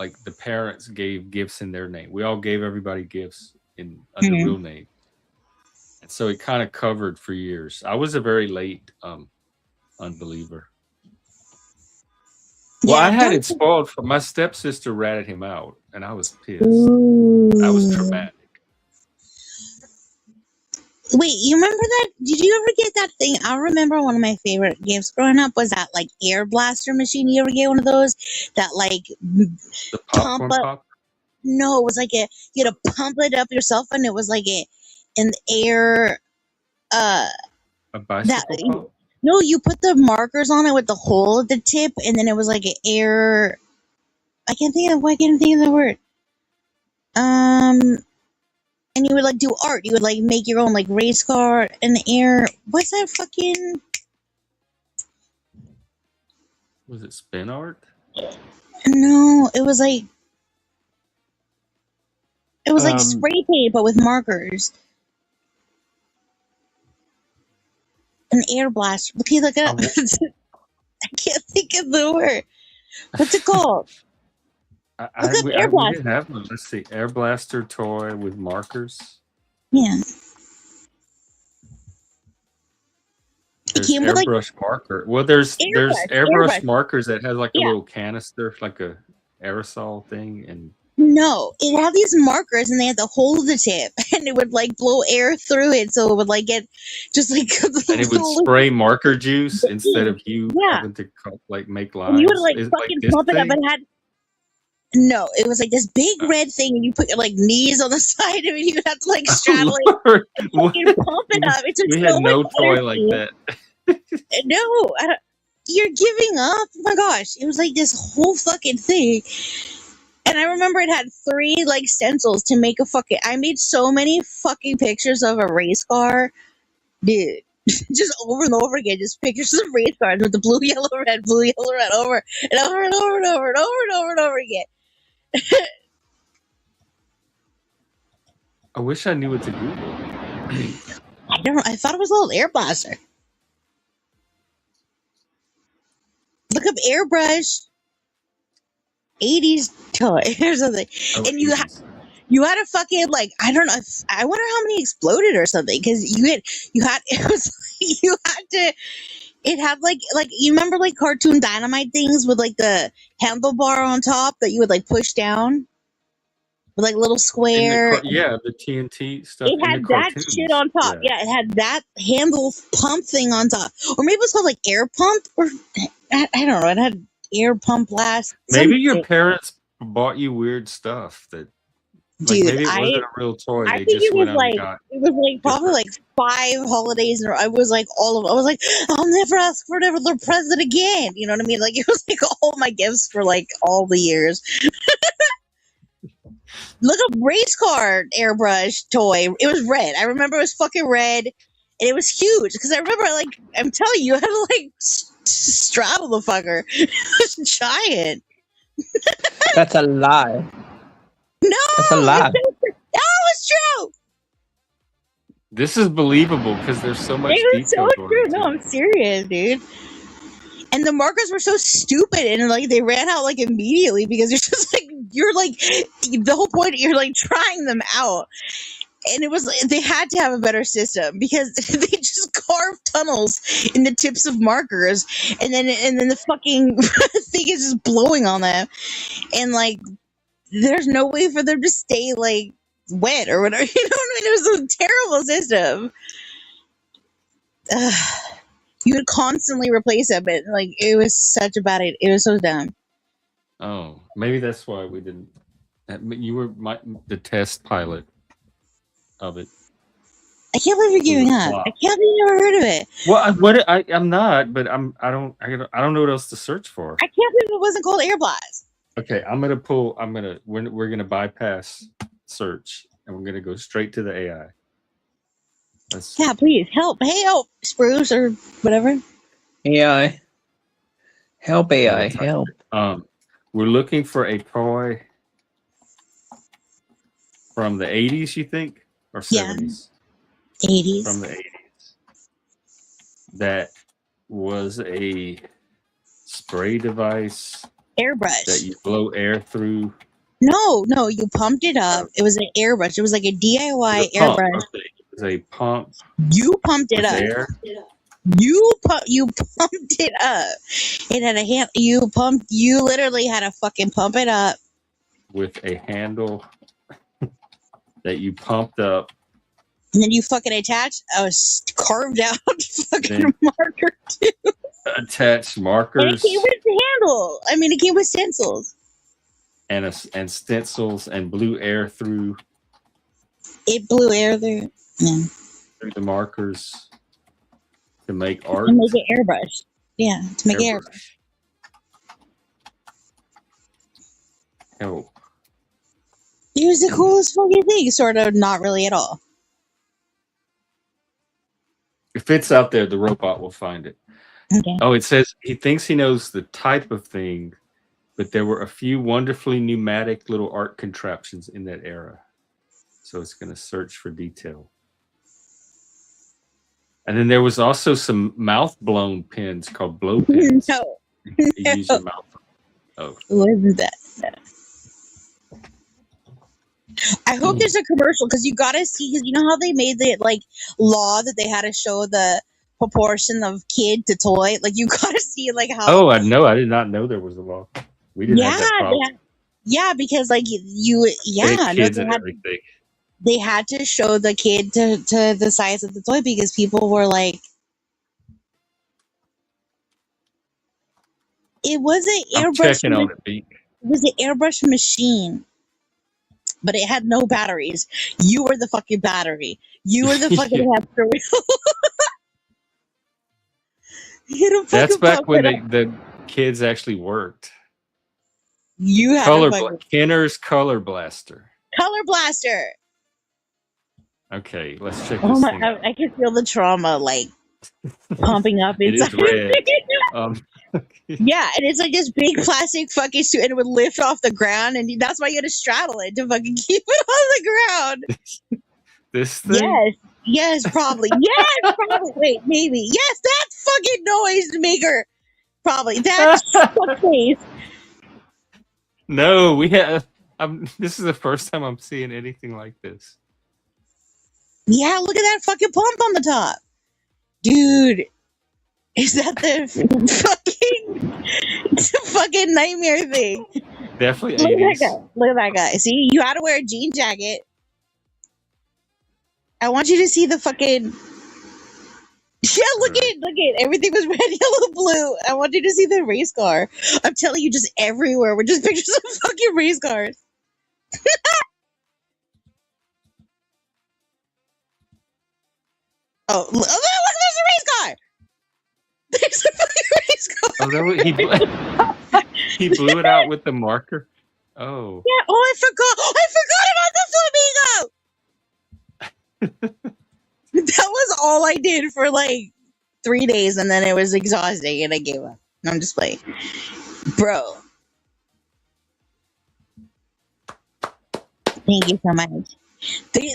like, the parents gave gifts in their name. We all gave everybody gifts in under Mhm. real name, and so it kind of covered for years. I was a very late unbeliever. Well, I Yeah, had don't. it spoiled for my stepsister ratted him out, and I was pissed. That was Ooh. traumatic. Wait, you remember that? Did you ever get that thing? I remember one of my favorite gifts growing up was that like air blaster machine. You ever get one of those that like The pump popcorn up? pop, No, it was like you had to pump it up yourself, and it was like an air. Uh, a that bicycle pump. no, you put the markers on it with the hole at the tip, and then it was like an air. I can't think of. Why can't I think of the word? And you would like do art. You would like make your own like race car in the air. What's that fucking? Was it spin art? No, it was like Um, spray paint but with markers. An air blaster. Okay, look it I up. w- I can't think of the word. What's it called? Look up air we didn't blaster. have one. Let's see, air blaster toy with markers. Yeah. It There's came with like airbrush marker. Well, there's airbrush airbrush. markers that has like a Yeah. little canister, like a aerosol thing, and No, it had these markers and they had to hold the tip and it would like blow air through it so it would like get just like it would spray marker juice instead of you yeah. having to like make And you would lines. like Is it like fucking this pump it up. thing? It had no, it was like this big Oh. red thing and you put your like knees on the side of it. You would have to like straddle Oh, Lord. it and fucking pump it up. It took We so had much no toy like energy. that. No, I don't, you're giving up. Oh my gosh. It was like this whole fucking thing. And I remember it had 3 like stencils to make a fucking. I made so many fucking pictures of a race car, dude. Just over and over again, just pictures of race cars with the blue, yellow, red, over and over and over and over and over and over and over again. I wish I knew what to Google. I thought it was a little air blaster. Look up airbrush 80s toy or something, Oh, and you had a fucking like I don't know. I wonder how many exploded or something because you had it was you had to. It had like you remember like cartoon dynamite things with like the handlebar on top that you would like push down with like little in the square. the TNT stuff It in the had that shit cartoons. on top. Yeah, it had that handle pump thing on top, or maybe it was called like air pump, or I don't know. It had air pump blast. Maybe your Something. parents bought you weird stuff that, like, Dude, maybe it wasn't a real toy. I They think just went out and got it was like probably different. like 5 holidays, and I was like all of. I was like, I'll never ask for another present again. You know what I mean? Like it was like all my gifts for like all the years. Look up race car airbrush toy. It was red. I remember it was fucking red, and it was huge because I remember like I'm telling you, I had to like straddle the fucker. It was giant. That's a lie. No, That's a lie. that was true. This is believable because there's so much It was so detail going true. No, into I'm it. serious, dude. And the markers were so stupid, and like they ran out like immediately because you're like the whole point. You're like trying them out, and it was they had to have a better system because they just carved tunnels in the tips of markers, and then the fucking thing is just blowing on them, and like there's no way for them to stay like wet or whatever. You know what I mean? It was a terrible system. Ugh. You would constantly replace them, but like it was such a bad idea. It was so dumb. Oh, maybe that's why we didn't. You were the test pilot of it. I can't believe you're It was giving a up. flop. I can't believe you never heard of it. Well, I'm not, but I don't know what else to search for. I can't believe it wasn't called Air Blast. Okay, we're gonna bypass search and we're gonna go straight to the AI. Yeah, please help. Hey, help, Spruce or whatever. AI. Help AI. Help. We're looking for a toy from the 80s, you think? Or 70s? 80s. From the 80s. That was a spray device Airbrush. that you blow air through. No, you pumped it up. It was an airbrush. It was like a DIY airbrush. Okay. It was a pump. You pumped it with up. Air. You pumped it up. It had a hand. You literally had to fucking pump it up With a handle that you pumped up. and then you fucking attached a carved out fucking marker too. Attached markers. And it came with the handle. I mean, it came with stencils. And stencils and blew air through. It blew air through. Yeah. Through the markers to make art. To make an airbrush. Yeah, to make an airbrush. Help. It was the coolest fucking thing, sort of, not really at all. If it's out there, the robot will find it. Okay. Oh, it says he thinks he knows the type of thing, but there were a few wonderfully pneumatic little art contraptions in that era. So it's going to search for detail. And then there was also some mouth-blown pens called blow pens. No. You use your mouth. Oh. It wasn't that. No. I hope there's a commercial because you gotta see, because you know how they made the like law that they had to show the proportion of kid to toy. Like you gotta see like how. Oh, I know. I did not know there was a law. We didn't have that problem. Yeah, because like kids and everything. They had to show the kid to the size of the toy because people were like, it was an airbrush. Checking on it, Beak. It was an airbrush machine, but it had no batteries. You were the fucking battery. You were the fucking hamster wheel. That's back when the kids actually worked. You had Kenner's Color Blaster. Color Blaster. Okay, let's check this Oh my! thing out. I can feel the trauma like pumping up inside. It is red. Yeah, and it's like this big plastic fucking suit, and it would lift off the ground, and that's why you had to straddle it to fucking keep it on the ground. This thing? Yes, probably. Yes, probably. Wait, maybe. Yes, that fucking noise maker. Probably. That's face. No, we have. This is the first time I'm seeing anything like this. Yeah, look at that fucking pump on the top. Dude, is that the fucking nightmare thing? Definitely Look 80s. at that guy. Look at that guy. See, you had to wear a jean jacket. I want you to see the fucking. Yeah, look at everything was red, yellow, blue. I want you to see the race car. I'm telling you, just everywhere were just pictures of fucking race cars. Oh, look, there's a race car. There's a fucking race car. Oh, he blew it out with the marker. Oh. Yeah. Oh, I forgot about the flamingo. That was all I did for like 3 days, and then it was exhausting, and I gave up. I'm just playing, bro. Thank you so much.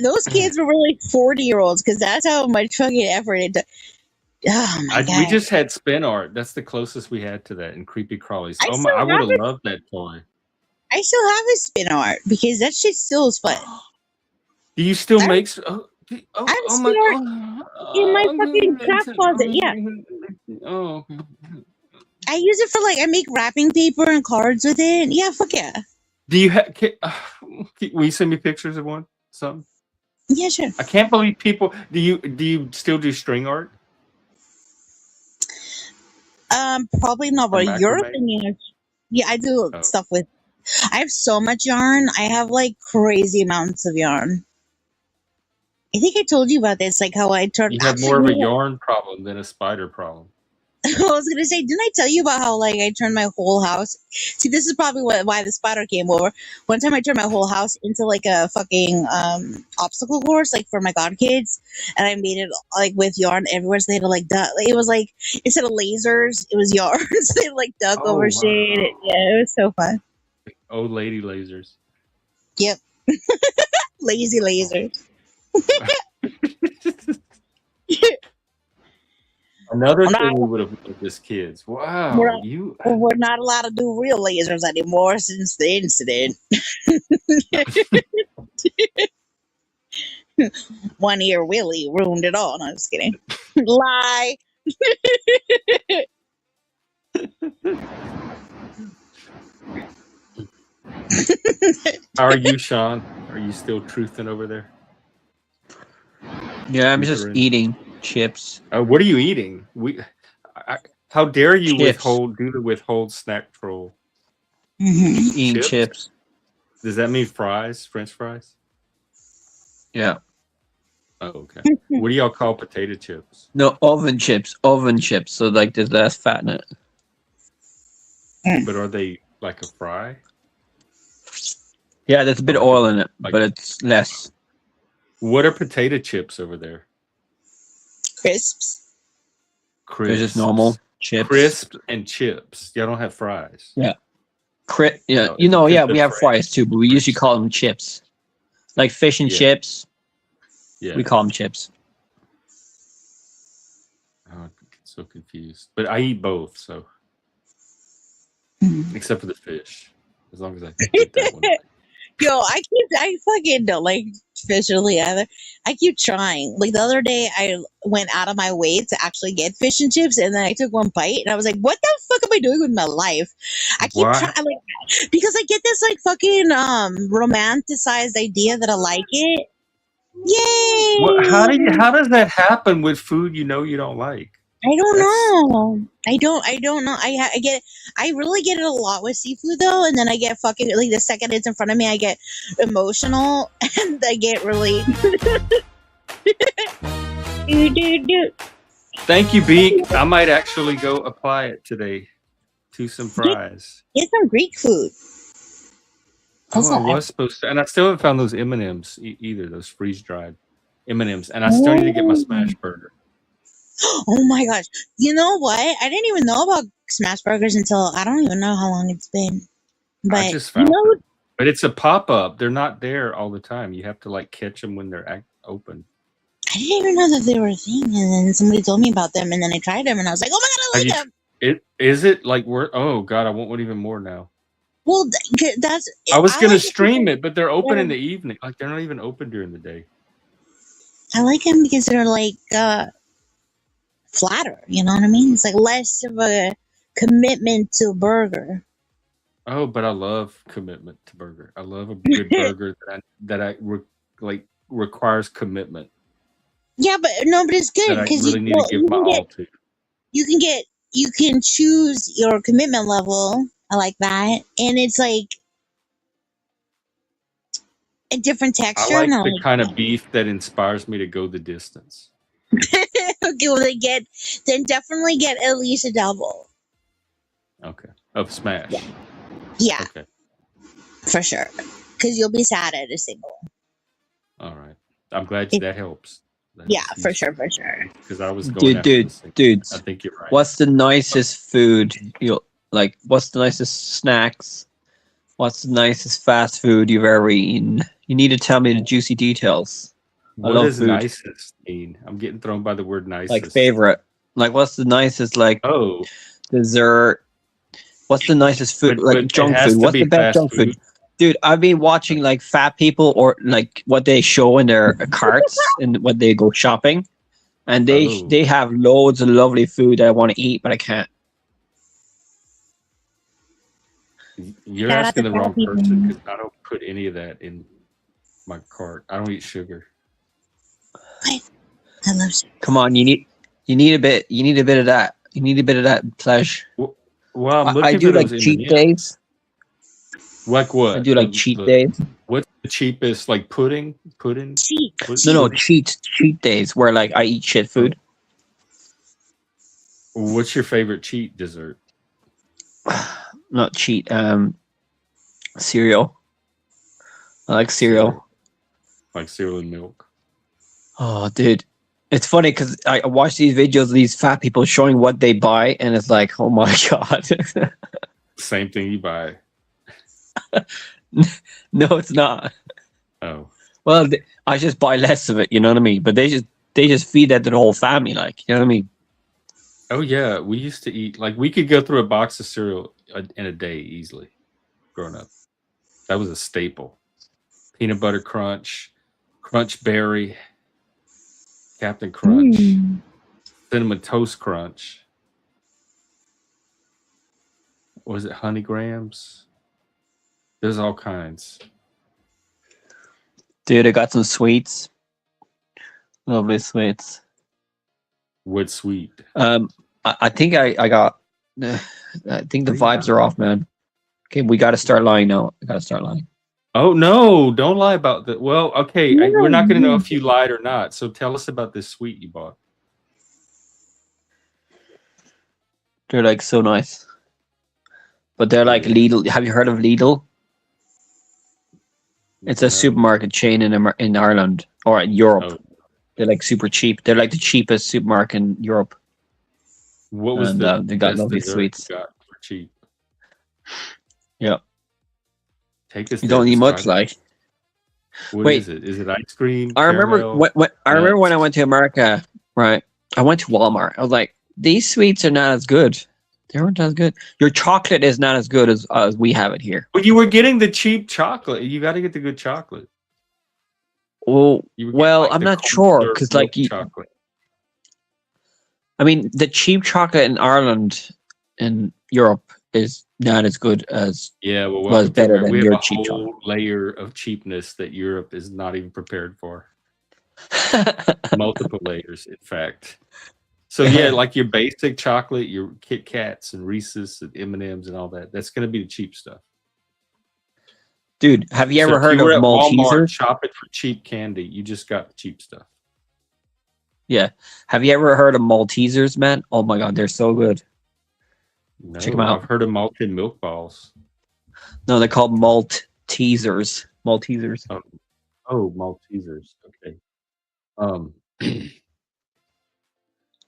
Those kids were really 40-year-olds because that's how much fucking effort it took. Oh my We god! just had spin art. That's the closest we had to that in creepy crawlies. I Oh my! still I would have have it. loved that toy. I still have a spin art because that shit still is fun. Do you still I make? I have Oh spin my! art in my fucking craft closet. Yeah, Oh, I use it for like I make wrapping paper and cards with it. Yeah, fuck yeah. do you have? Will you send me pictures of one? Something. Yeah, sure. I can't believe people. Do you still do string art Probably not or what you're macrame? thinking of. Yeah, I do Oh, stuff with. I have so much yarn. I have like crazy amounts of yarn. I think I told you about this, like how I turned. you have more of a yarn problem than a spider problem. I was gonna say, didn't I tell you about how like I turned my whole house? See, this is probably why the spider came over. One time I turned my whole house into like a fucking obstacle course, like for my godkids, and I made it like with yarn everywhere. So they had to like duck. It was like instead of lasers, it was yarn. So they like duck Oh over shit. wow! Yeah, it was so fun. Old lady lasers. Yep, lazy lasers. Another We're not, thing we would have loved as kids. we're, Wow, you we're not allowed to do real lasers anymore since the incident. 1 year Willie ruined it all. No, I'm just kidding. Lie. How are you, Sean? Are you still truthing over there? Yeah, I'm just Truther? eating chips. What are you eating? How dare you Chips. do the withhold snack troll? Mhm. Eating chips. Does that mean fries? French fries? Yeah. Oh, okay. What do y'all call potato chips? No, oven chips. Oven chips. So like there's less fat in it. But are they like a fry? Yeah, there's a bit of Like oil in it, like- but it's less. What are potato chips over there? Crisps. Crisps. They're just normal chips. Crisps and chips. Y'all don't have fries. Yeah, Oh, yeah, it's you know, because yeah, they're we have French. fries too, but we usually call them chips. Like fish and Yeah. chips, Yeah. we call them chips. Oh, I'm so confused. But I eat both, so Mhm. except for the fish. As long as I can get that one. Yo, I fucking don't like fish really either. I keep trying. Like the other day, I went out of my way to actually get fish and chips, and then I took one bite, and I was like, "What the fuck am I doing with my life?" I keep Why? trying, like, because I get this like fucking romanticized idea that I like it. Yay! How does that happen with food you know you don't like? I don't That's- know. I don't know. I really get it a lot with seafood though, and then I get fucking like the second it's in front of me, I get emotional and I get really. do. Thank you, Beak. I might actually go apply it today to some fries. Get some Greek food. That's Oh, I not- was supposed to, and I still haven't found those M&Ms either. Those freeze dried M&Ms, and I still need to get my smash burger. Oh my gosh! You know what? I didn't even know about smash burgers until I don't even know how long it's been. But I just found you know, it. But it's a pop up. They're not there all the time. You have to like catch them when they're open. I didn't even know that they were a thing, and then somebody told me about them, and then I tried them, and I was like, "Oh my god, I like them!" Is it like we're? Oh god, I want one even more now. Well, that's. I was gonna like stream it, but they're open Yeah. in the evening. Like they're not even open during the day. I like them because they're like flatter. You know what I mean? It's like less of a commitment to burger. Oh, but I love commitment to burger. I love a good burger like requires commitment Yeah, but no, but it's good that I because really need to give my all to. you can choose your commitment level. I like that, and it's like a different I texture. like and I the like kind of beef that inspires me to go the distance. okay, well, then definitely get at least a double. Okay. Of smash. Yeah, Okay. for sure. Because you'll be sad at a single. All right. I'm glad that helps. Yeah, for sure. Because I was going after the single. Dudes. I think you're right. What's the nicest food you like? What's the nicest snacks What's the nicest fast food you've ever eaten? You need to tell me the juicy details. I What love does food. nicest mean? I'm getting thrown by the word Like nicest. favorite. Like what's the nicest like Oh, dessert? What's the nicest food? but Like it junk has food. to What's the be best fast junk food? food. Dude, I've been watching like fat people or like what they show in their carts and when they go shopping, and Oh, they have loads of lovely food that I want to eat, but I can't. you're Shout out asking to the fat wrong people. person because I don't put any of that in my cart. I don't eat sugar. I love sugar. Come on, you need a bit of that. You need a bit of that pleasure. Well, I'm I looking do for like those cheat M&Ms. days. Like I what? do like cheat days. What's the cheapest? Like pudding? Pudding? Cheat. No, What, cheat days where like I eat shit food. what's your favorite cheat dessert? Not cheat. Cereal. I like cereal. Like cereal and milk. Oh, dude, it's funny because I watch these videos of these fat people showing what they buy, and it's like, oh my god. Same thing you buy. No, it's not. Oh. Well, I just buy less of it. You know what I mean? But they just feed that to the whole family. Like, you know what I mean? Oh yeah, we used to eat like we could go through a box of cereal in a day easily. Growing up, that was a staple. Peanut butter crunch, crunch berry, Captain Crunch, cinnamon toast crunch. What was it Honey Grams? There's all kinds. Dude, I got some sweets. Lovely sweets. What sweet? I think I got. I think the vibes are off, man. Okay, we got to start lying now. I got to start lying. Oh no! Don't lie about that. Well, okay, we're not going to know if you lied or not. So tell us about this sweet you bought. They're like so nice, but they're like Lidl. Have you heard of Lidl? It's a No. supermarket chain in Ireland or in Europe. Oh. They're like super cheap. They're like the cheapest supermarket in Europe. What was And, the they got best lovely dessert sweets. you got for cheap? Yeah, Take us. you there, don't need much. describe it. Like, What wait. is it? Is it ice cream? I remember caramel, I remember when I nuts? went to America. Right, I went to Walmart. I was like, these sweets are not as good. They aren't as good. Your chocolate is not as good as we have it here. Well, you were getting the cheap chocolate. You got to get the good chocolate. Well, You were getting, like, I'm the not cold sure syrup because milk like chocolate. I mean, the cheap chocolate in Ireland and Europe is not as good as Yeah, well, was welcome to better America. than We have your a cheap chocolate. whole layer of cheapness that Europe is not even prepared for. Multiple layers, in fact. So yeah, like your basic chocolate, your Kit Kats and Reese's and M&Ms and all that. That's going to be the cheap stuff. Dude, have you So ever if heard you were of at Walmart Maltesers? shopping for cheap candy, you just got the cheap stuff. Yeah. Have you ever heard of Maltesers, man? Oh my god, they're so good. No, Check 'em out. I've heard of malted milk balls. No, they're called Maltesers. Maltesers. Oh, Maltesers. Okay.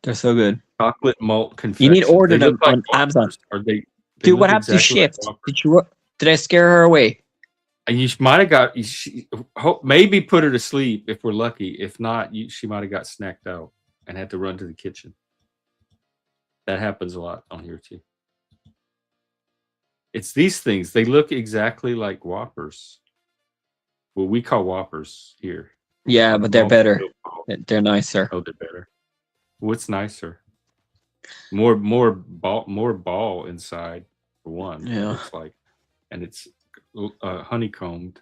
They're so good. Chocolate malt You confection. need to order They them look like on Amazon. Whoppers. Are they Dude, look what happened to exactly like Shift? Whoppers. Did I scare her away? And you might have got maybe put her to sleep if we're lucky. If not, she might have got snacked out and had to run to the kitchen. That happens a lot on here too. It's these things. They look exactly like Whoppers. Well, we call Whoppers here. Yeah, but they're Malted better. milk ball. They're nicer. Oh, they're better. What's nicer? More ball inside for one. It Yeah. looks like, and it's honeycombed.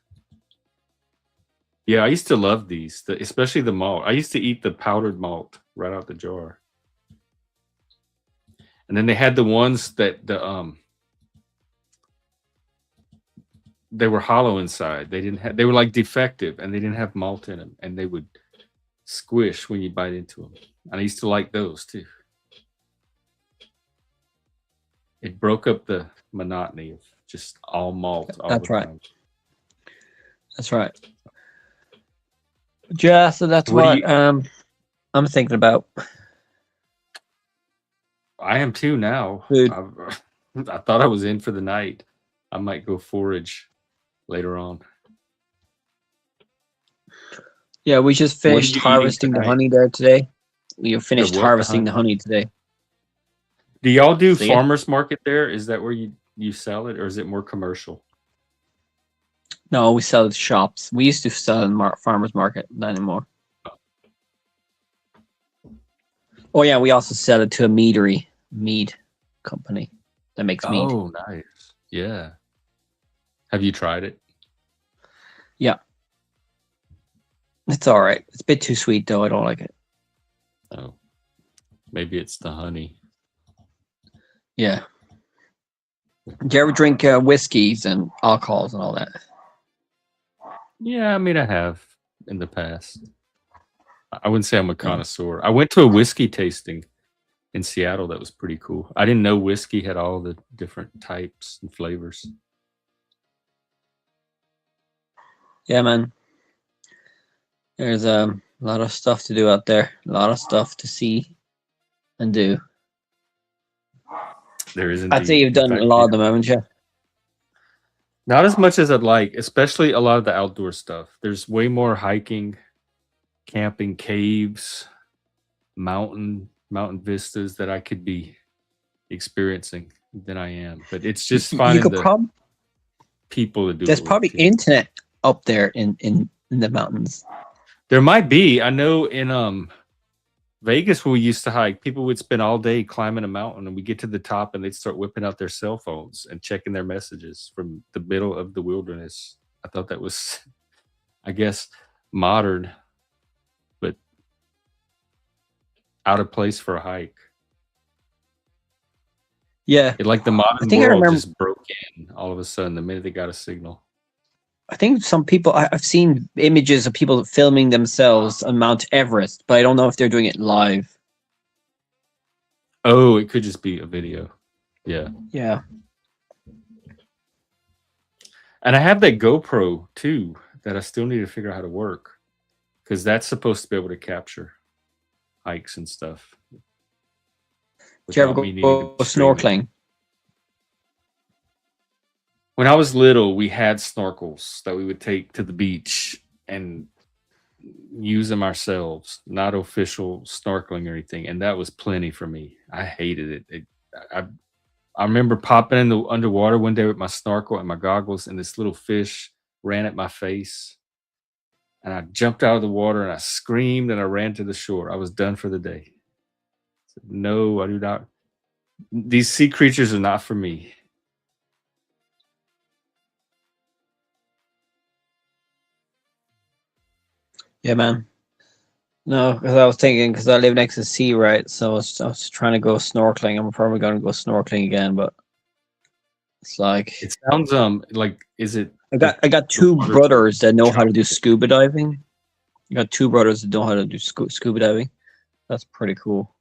Yeah, I used to love these, especially the malt. I used to eat the powdered malt right out the jar. And then they had the ones that they were hollow inside. They were like defective and they didn't have malt in them and they would squish when you bite into them. And I used to like those too. It broke up the monotony of just all malt all That's the right. time. That's right. Yeah, so that's What do what I'm thinking about. I am too now. Food. I thought I was in for the night. I might go forage later on. Yeah, we just What are finished you eating harvesting the tonight? honey there today. We finished what? The harvesting honey? the honey today. Do y'all do So, yeah. farmers market there? Is that where you sell it, or is it more commercial? No, we sell it to shops. We used to sell in farmers market, not anymore. Oh yeah, we also sell it to a mead company that makes mead. Oh, nice. Yeah. Have you tried it? Yeah. It's all right. It's a bit too sweet though. I don't like it. Oh, maybe it's the honey. Yeah. Do you ever drink whiskeys and alcohols and all that? Yeah, I mean, I have in the past. I wouldn't say I'm a connoisseur. I went to a whiskey tasting in Seattle that was pretty cool. I didn't know whiskey had all the different types and flavors. Yeah, man. There's a lot of stuff to do out there. A lot of stuff to see and do. There is indeed. I'd say you've done a lot of them, haven't you? Not as much as I'd like, especially a lot of the outdoor stuff. There's way more hiking, camping, caves, mountain vistas that I could be experiencing than I am. But it's just finding the people to do it. There's probably internet up there in the mountains. There might be. I know in Vegas, when we used to hike, people would spend all day climbing a mountain, and we get to the top and they'd start whipping out their cell phones and checking their messages from the middle of the wilderness. I thought that was, I guess, modern, but out of place for a hike. Yeah. Like the modern world just broke in all of a sudden the minute they got a signal. I think some people, I've seen images of people filming themselves on Mount Everest, but I don't know if they're doing it live. Oh, it could just be a video. Yeah. Yeah. And I have that GoPro too that I still need to figure out how to work, because that's supposed to be able to capture hikes and stuff. Did you ever go snorkeling? When I was little, we had snorkels that we would take to the beach and use them ourselves, not official snorkeling or anything. And that was plenty for me. I hated it. I remember popping in the underwater one day with my snorkel and my goggles, and this little fish ran at my face. And I jumped out of the water and I screamed and I ran to the shore. I was done for the day. I said, no, I do not. These sea creatures are not for me. Yeah, man. No, because I was thinking, because I live next to the sea, right? So I was trying to go snorkeling. I'm probably going to go snorkeling again, but it's like, it sounds like, is it? I got two brothers that know how to do scuba diving. I got two brothers that know how to do scuba diving. That's pretty cool.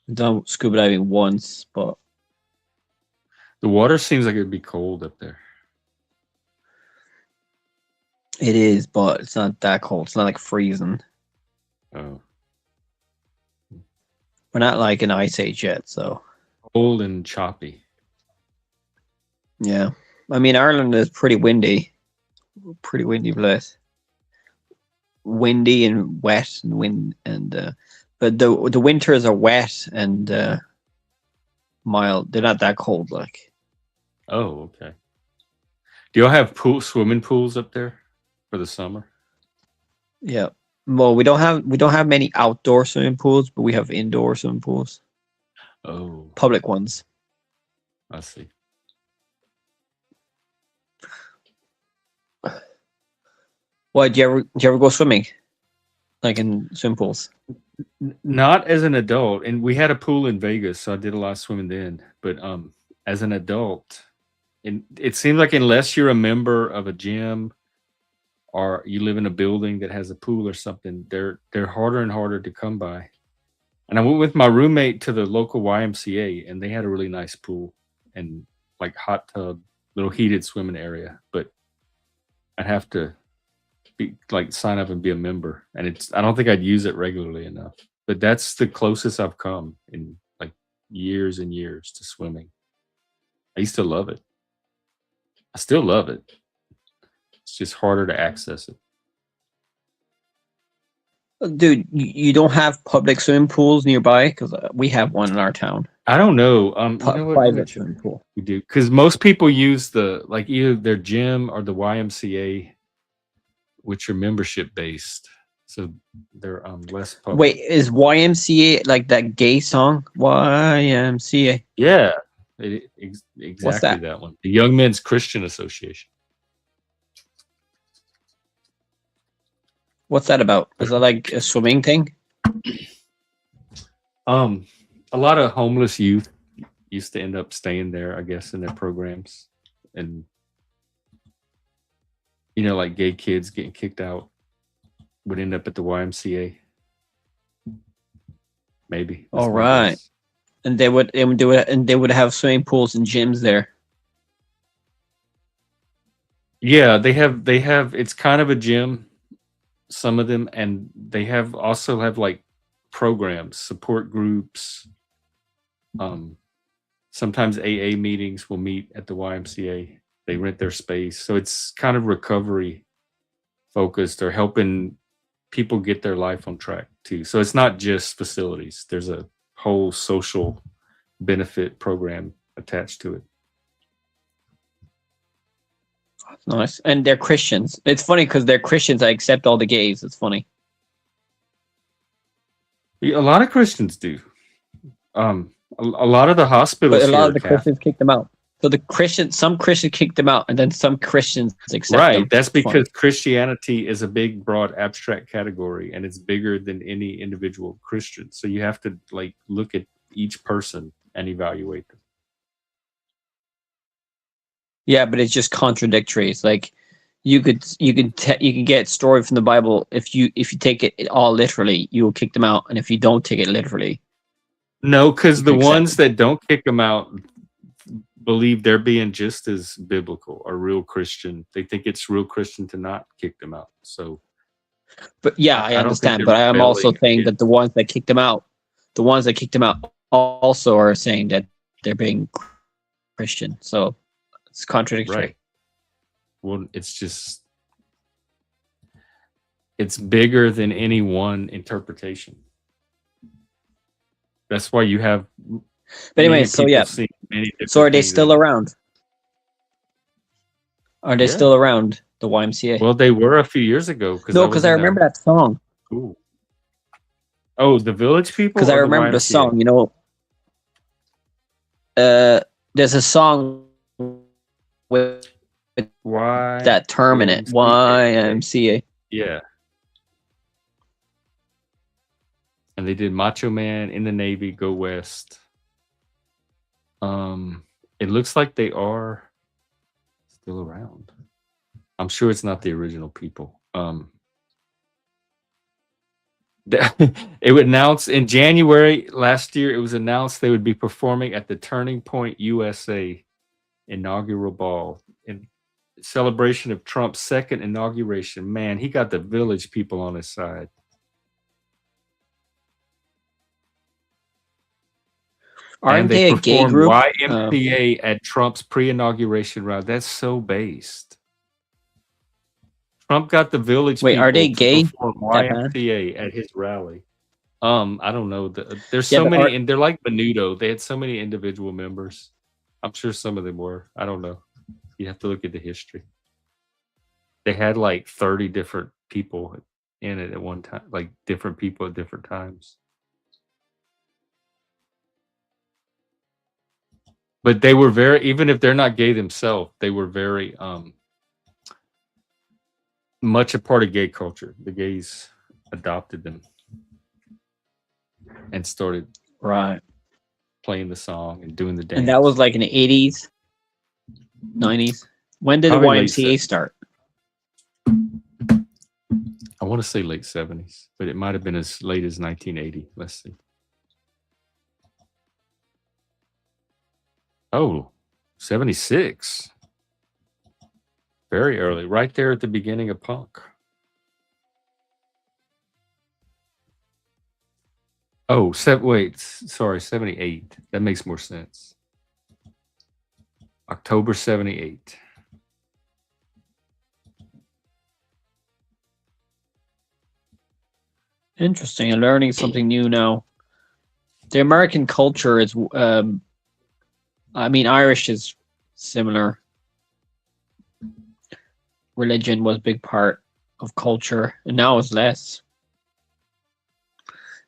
I've done scuba diving once, but the water seems like it'd be cold up there. It is, but it's not that cold. It's not like freezing. Oh. We're not like an ice age yet, so. Cold and choppy. Yeah. I mean, Ireland is pretty windy. Pretty windy place. Windy and wet and wind and but the winters are wet and mild. They're not that cold like. Oh, okay. Do y'all have swimming pools up there for the summer? Yeah. Well, we don't have many outdoor swimming pools, but we have indoor swimming pools. Oh. Public ones. I see. Why do you ever go swimming? Like in swimming pools? Not as an adult, and we had a pool in Vegas, so I did a lot of swimming then. But as an adult, and it seems like unless you're a member of a gym or you live in a building that has a pool or something, they're harder and harder to come by. And I went with my roommate to the local YMCA, and they had a really nice pool and like hot tub, little heated swimming area. But I'd have to sign up and be a member, and I don't think I'd use it regularly enough. But that's the closest I've come in like years and years to swimming. I used to love it. I still love it. It's just harder to access it. Dude, you don't have public swimming pools nearby? Because we have one in our town. I don't know. You know what? Let me Private check. swimming pool. We do, because most people use the like either their gym or the YMCA, which are membership based, so they're less public. Wait, is YMCA like that gay song? YMCA. Yeah, exactly that? that one. The Young Men's Christian Association. What's that about? Is that like a swimming thing? A lot of homeless youth used to end up staying there, I guess, in their programs, and like gay kids getting kicked out would end up at the YMCA. Maybe. All right. And they would do it, and they would have swimming pools and gyms there. Yeah, they have. It's kind of a gym, some of them, and they also have like programs, support groups. Sometimes AA meetings will meet at the YMCA. They rent their space, so it's kind of recovery focused or helping people get their life on track too. So it's not just facilities. There's a whole social benefit program attached to it. Nice. And they're Christians. It's funny because they're Christians. I accept all the gays. It's funny. A lot of Christians do. A lot of the hospitals, but a lot of the Catholic. Christians kicked them out. So some Christians kicked them out, and then some Christians accept Right. them. That's It's funny. because Christianity is a big, broad, abstract category, and it's bigger than any individual Christian. So you have to like look at each person and evaluate them. Yeah, but it's just contradictory. It's like you could get story from the Bible. If you take it all literally, you will kick them out, and if you don't take it literally, No, because you the can accept ones that don't kick them out believe they're being just as biblical or real Christian. They think it's real Christian to not kick them out. So, But yeah, I I don't think understand. they're But I am also rebelling saying against- that the ones that kicked them out, also are saying that they're being Christian. So it's contradictory. Right. Well, it's bigger than any one interpretation. That's why you have. But anyway, many so people yeah. seeing many different So are they things still in it. around? Are they Yeah. still around, the YMCA? Well, they were a few years ago. No, because I remember that song. Cool. Oh, the Village People. Because I or remember the YMCA? song. There's a song with Why that term in it. YMCA. Yeah. And they did Macho Man, In the Navy, Go West. It looks like they are still around. I'm sure it's not the original people. It would announce in January last year. It was announced they would be performing at the Turning Point USA inaugural ball in celebration of Trump's second inauguration. Man, he got the Village People on his side. Aren't And they a gay performed group? YMCA at Trump's pre-inauguration rally. That's so based. Trump got the Village Wait, People are they to gay, perform that band? YMCA at his rally. I don't know. There's Yeah, so but many, and they're like Menudo. They had so many individual members. I'm sure some of them were. I don't know. You have to look at the history. They had like 30 different people in it at one time, like different people at different times. But they were very, even if they're not gay themselves, they were very much a part of gay culture. The gays adopted them and started Right. playing the song and doing the dance. And that was like in the 80s, 90s. When did Probably the late YMCA 70s. start? I want to say late 70s, but it might have been as late as 1980. Let's see. Oh, 76. Very early, right there at the beginning of punk. Oh, wait, sorry, 78. That makes more sense. October 78. Interesting. I'm learning something new now. The American culture is, I mean, Irish is similar. Religion was a big part of culture, and now it's less.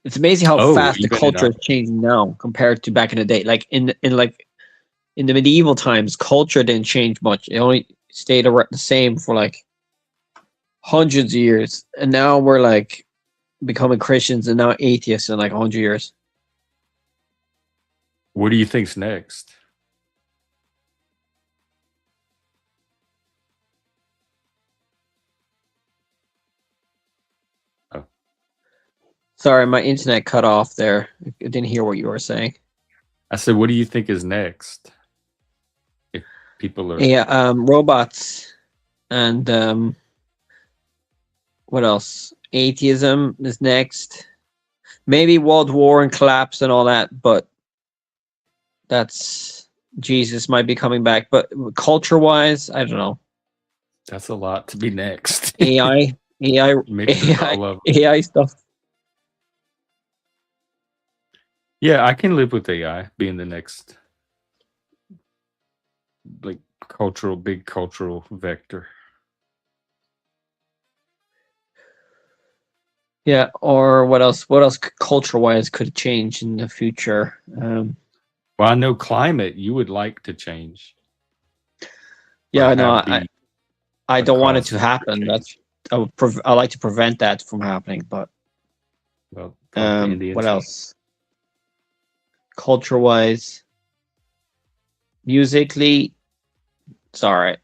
It's amazing how Oh, fast the even in culture is changing now compared to back in the day. Like in the medieval times, culture didn't change much. It only stayed the same for like hundreds of years, and now we're like becoming Christians and now atheists in like 100 years. what do you think's next? Oh, Sorry, my internet cut off there. I didn't hear what you were saying. I said, what do you think is next? If people are Yeah, robots and what else? Atheism is next. Maybe World War and collapse and all that, but that's Jesus might be coming back. But culture-wise, I don't know. that's a lot to be next. AI, AI, Maybe there's all of them. AI stuff. Yeah, I can live with AI being the next like big cultural vector. Yeah, or what else? What else culture-wise could change in the future? Well, I know climate you would like to change. Yeah, or no, have be I a don't want it cause to for happen. change. I like to prevent that from happening. But Well, like the Indians. what else? Culture-wise, musically, it's all right.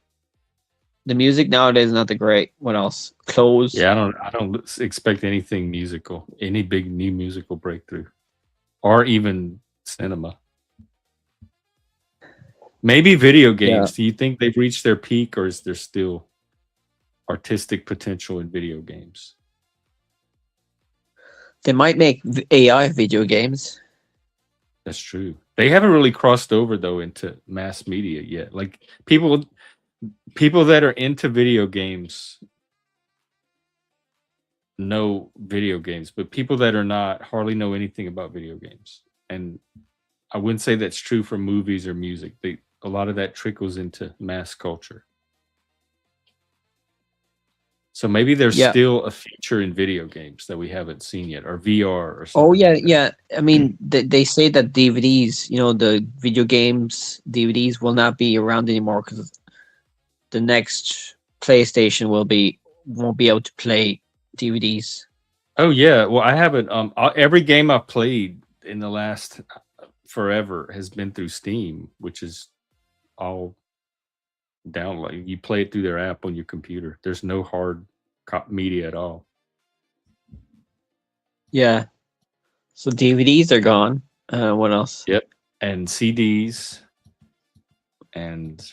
The music nowadays is not the great. What else? Clothes. Yeah, I don't expect anything musical, any big new musical breakthrough, or even cinema. Maybe video games. Yeah. Do you think they've reached their peak, or is there still artistic potential in video games? They might make AI video games. That's true. They haven't really crossed over though into mass media yet. Like people that are into video games know video games, but people that are not hardly know anything about video games. And I wouldn't say that's true for movies or music. A lot of that trickles into mass culture. So maybe there's Yeah. still a feature in video games that we haven't seen yet, or VR or something. Oh yeah, like that. yeah. I mean, they say that DVDs, the video games DVDs will not be around anymore because the next PlayStation won't be able to play DVDs. Oh yeah. Well, I haven't. Every game I've played in the last forever has been through Steam, which is all download. You play it through their app on your computer. There's no hard media at all. Yeah. So DVDs are gone. What else? Yep. And CDs and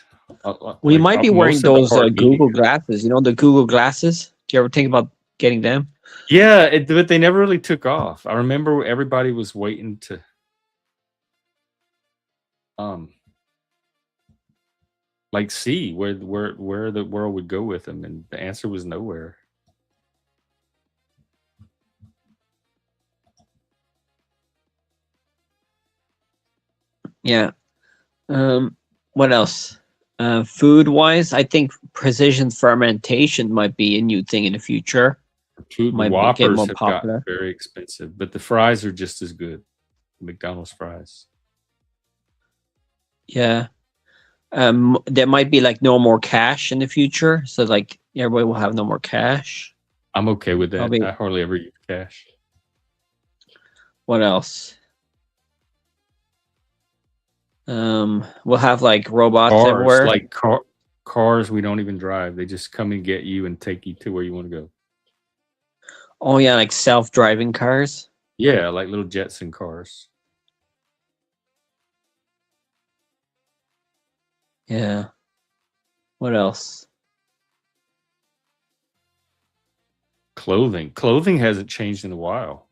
We might be wearing most of the those hard media. Google glasses. The Google glasses. Do you ever think about getting them? Yeah, but they never really took off. I remember everybody was waiting to like see where the world would go with them, and the answer was nowhere. Yeah. What else? Food wise, I think precision fermentation might be a new thing in the future. Food Might get Whoppers more have popular. gotten very expensive, but the fries are just as good. McDonald's fries. Yeah. There might be like no more cash in the future, so like everybody will have no more cash. I'm okay with that. Probably. I hardly ever use cash. What else? We'll have like robots Cars, everywhere. like cars we don't even drive. They just come and get you and take you to where you want to go. Oh yeah, like self-driving cars. Yeah, like little Jetson cars. Yeah. What else? Clothing hasn't changed in a while.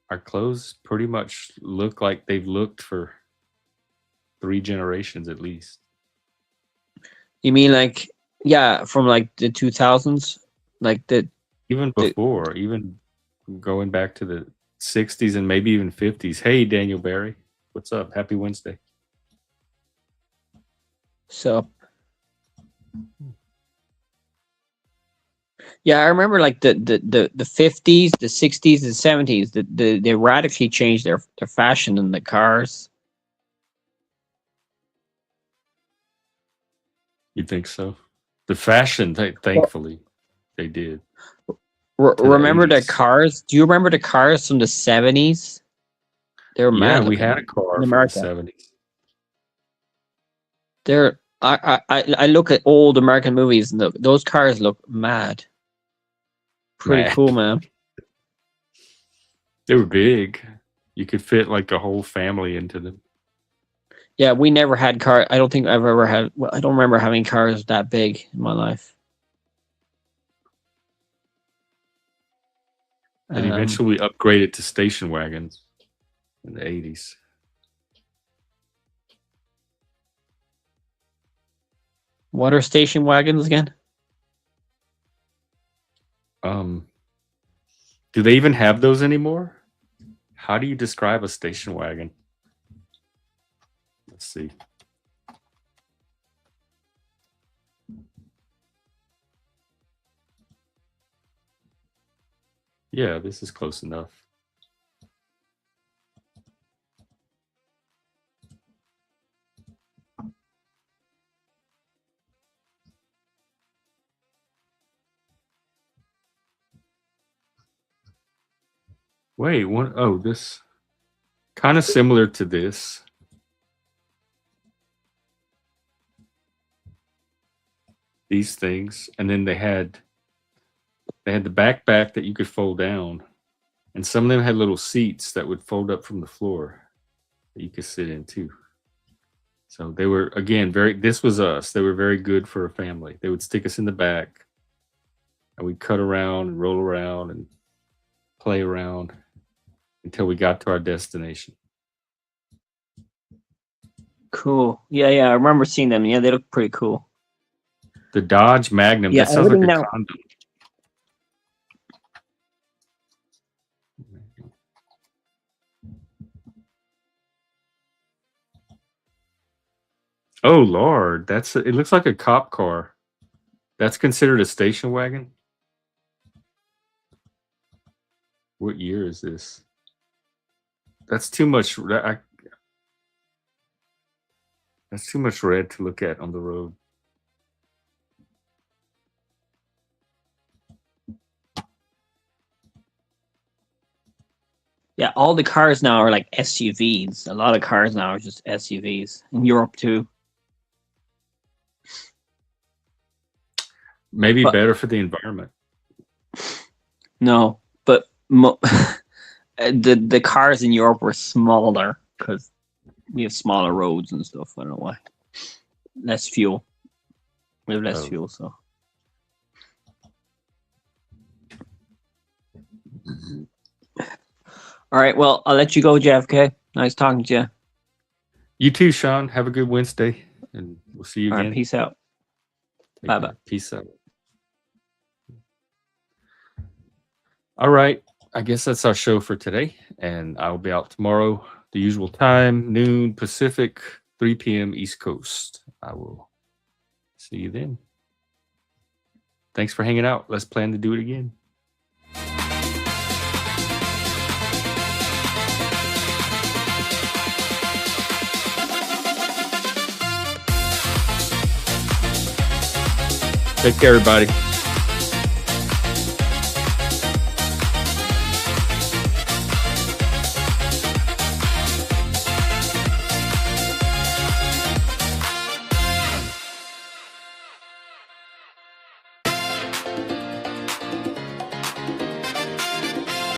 Our clothes pretty much look like they've looked for 3 generations at least. You mean like from like the 2000s, like the even before, even going back to the 60s and maybe even 50s. Hey, Daniel Barry, what's up? Happy Wednesday. So, yeah, I remember like the 50s, the 60s, the 70s. They radically changed their fashion in the cars. You think so? The fashion, thankfully, they did. Remember the 80s. cars? Do you remember the cars from the 70s? They were mad. Yeah, we looking had a car in from the America. 70s. I look at old American movies and those cars look mad. Pretty Mad. cool, man. They were big. You could fit like a whole family into them. Yeah, we never had cars. I don't think I've ever had. Well, I don't remember having cars that big in my life. And eventually upgraded to station wagons in the 80s. What are station wagons again? Do they even have those anymore? How do you describe a station wagon? Let's see. Yeah, this is close enough. Wait, what? Oh, this kind of similar to this. These things, and then they had the backpack that you could fold down, and some of them had little seats that would fold up from the floor that you could sit in too. So they were, again, this was us. They were very good for a family. They would stick us in the back, and we'd cut around and roll around and play around until we got to our destination. Cool. Yeah, I remember seeing them. Yeah, they look pretty cool. The Dodge Magnum. Yeah, That sounds like a now. condom. Oh Lord, it looks like a cop car. That's considered a station wagon? What year is this? That's too much. That's too much red to look at on the road. Yeah, all the cars now are like SUVs. A lot of cars now are just SUVs in Europe too. Maybe better for the environment. No, but the cars in Europe were smaller because we have smaller roads and stuff. I don't know why. Less fuel. We have less fuel, so. All right, well, I'll let you go, Jeff. Okay, nice talking to you. You too, Sean. Have a good Wednesday, and we'll see you again. All right, peace out. Bye-bye. Peace out. All right, I guess that's our show for today, and I'll be out tomorrow, the usual time, noon Pacific, 3 p.m. East Coast. I will see you then. Thanks for hanging out. Let's plan to do it again. Take care, everybody.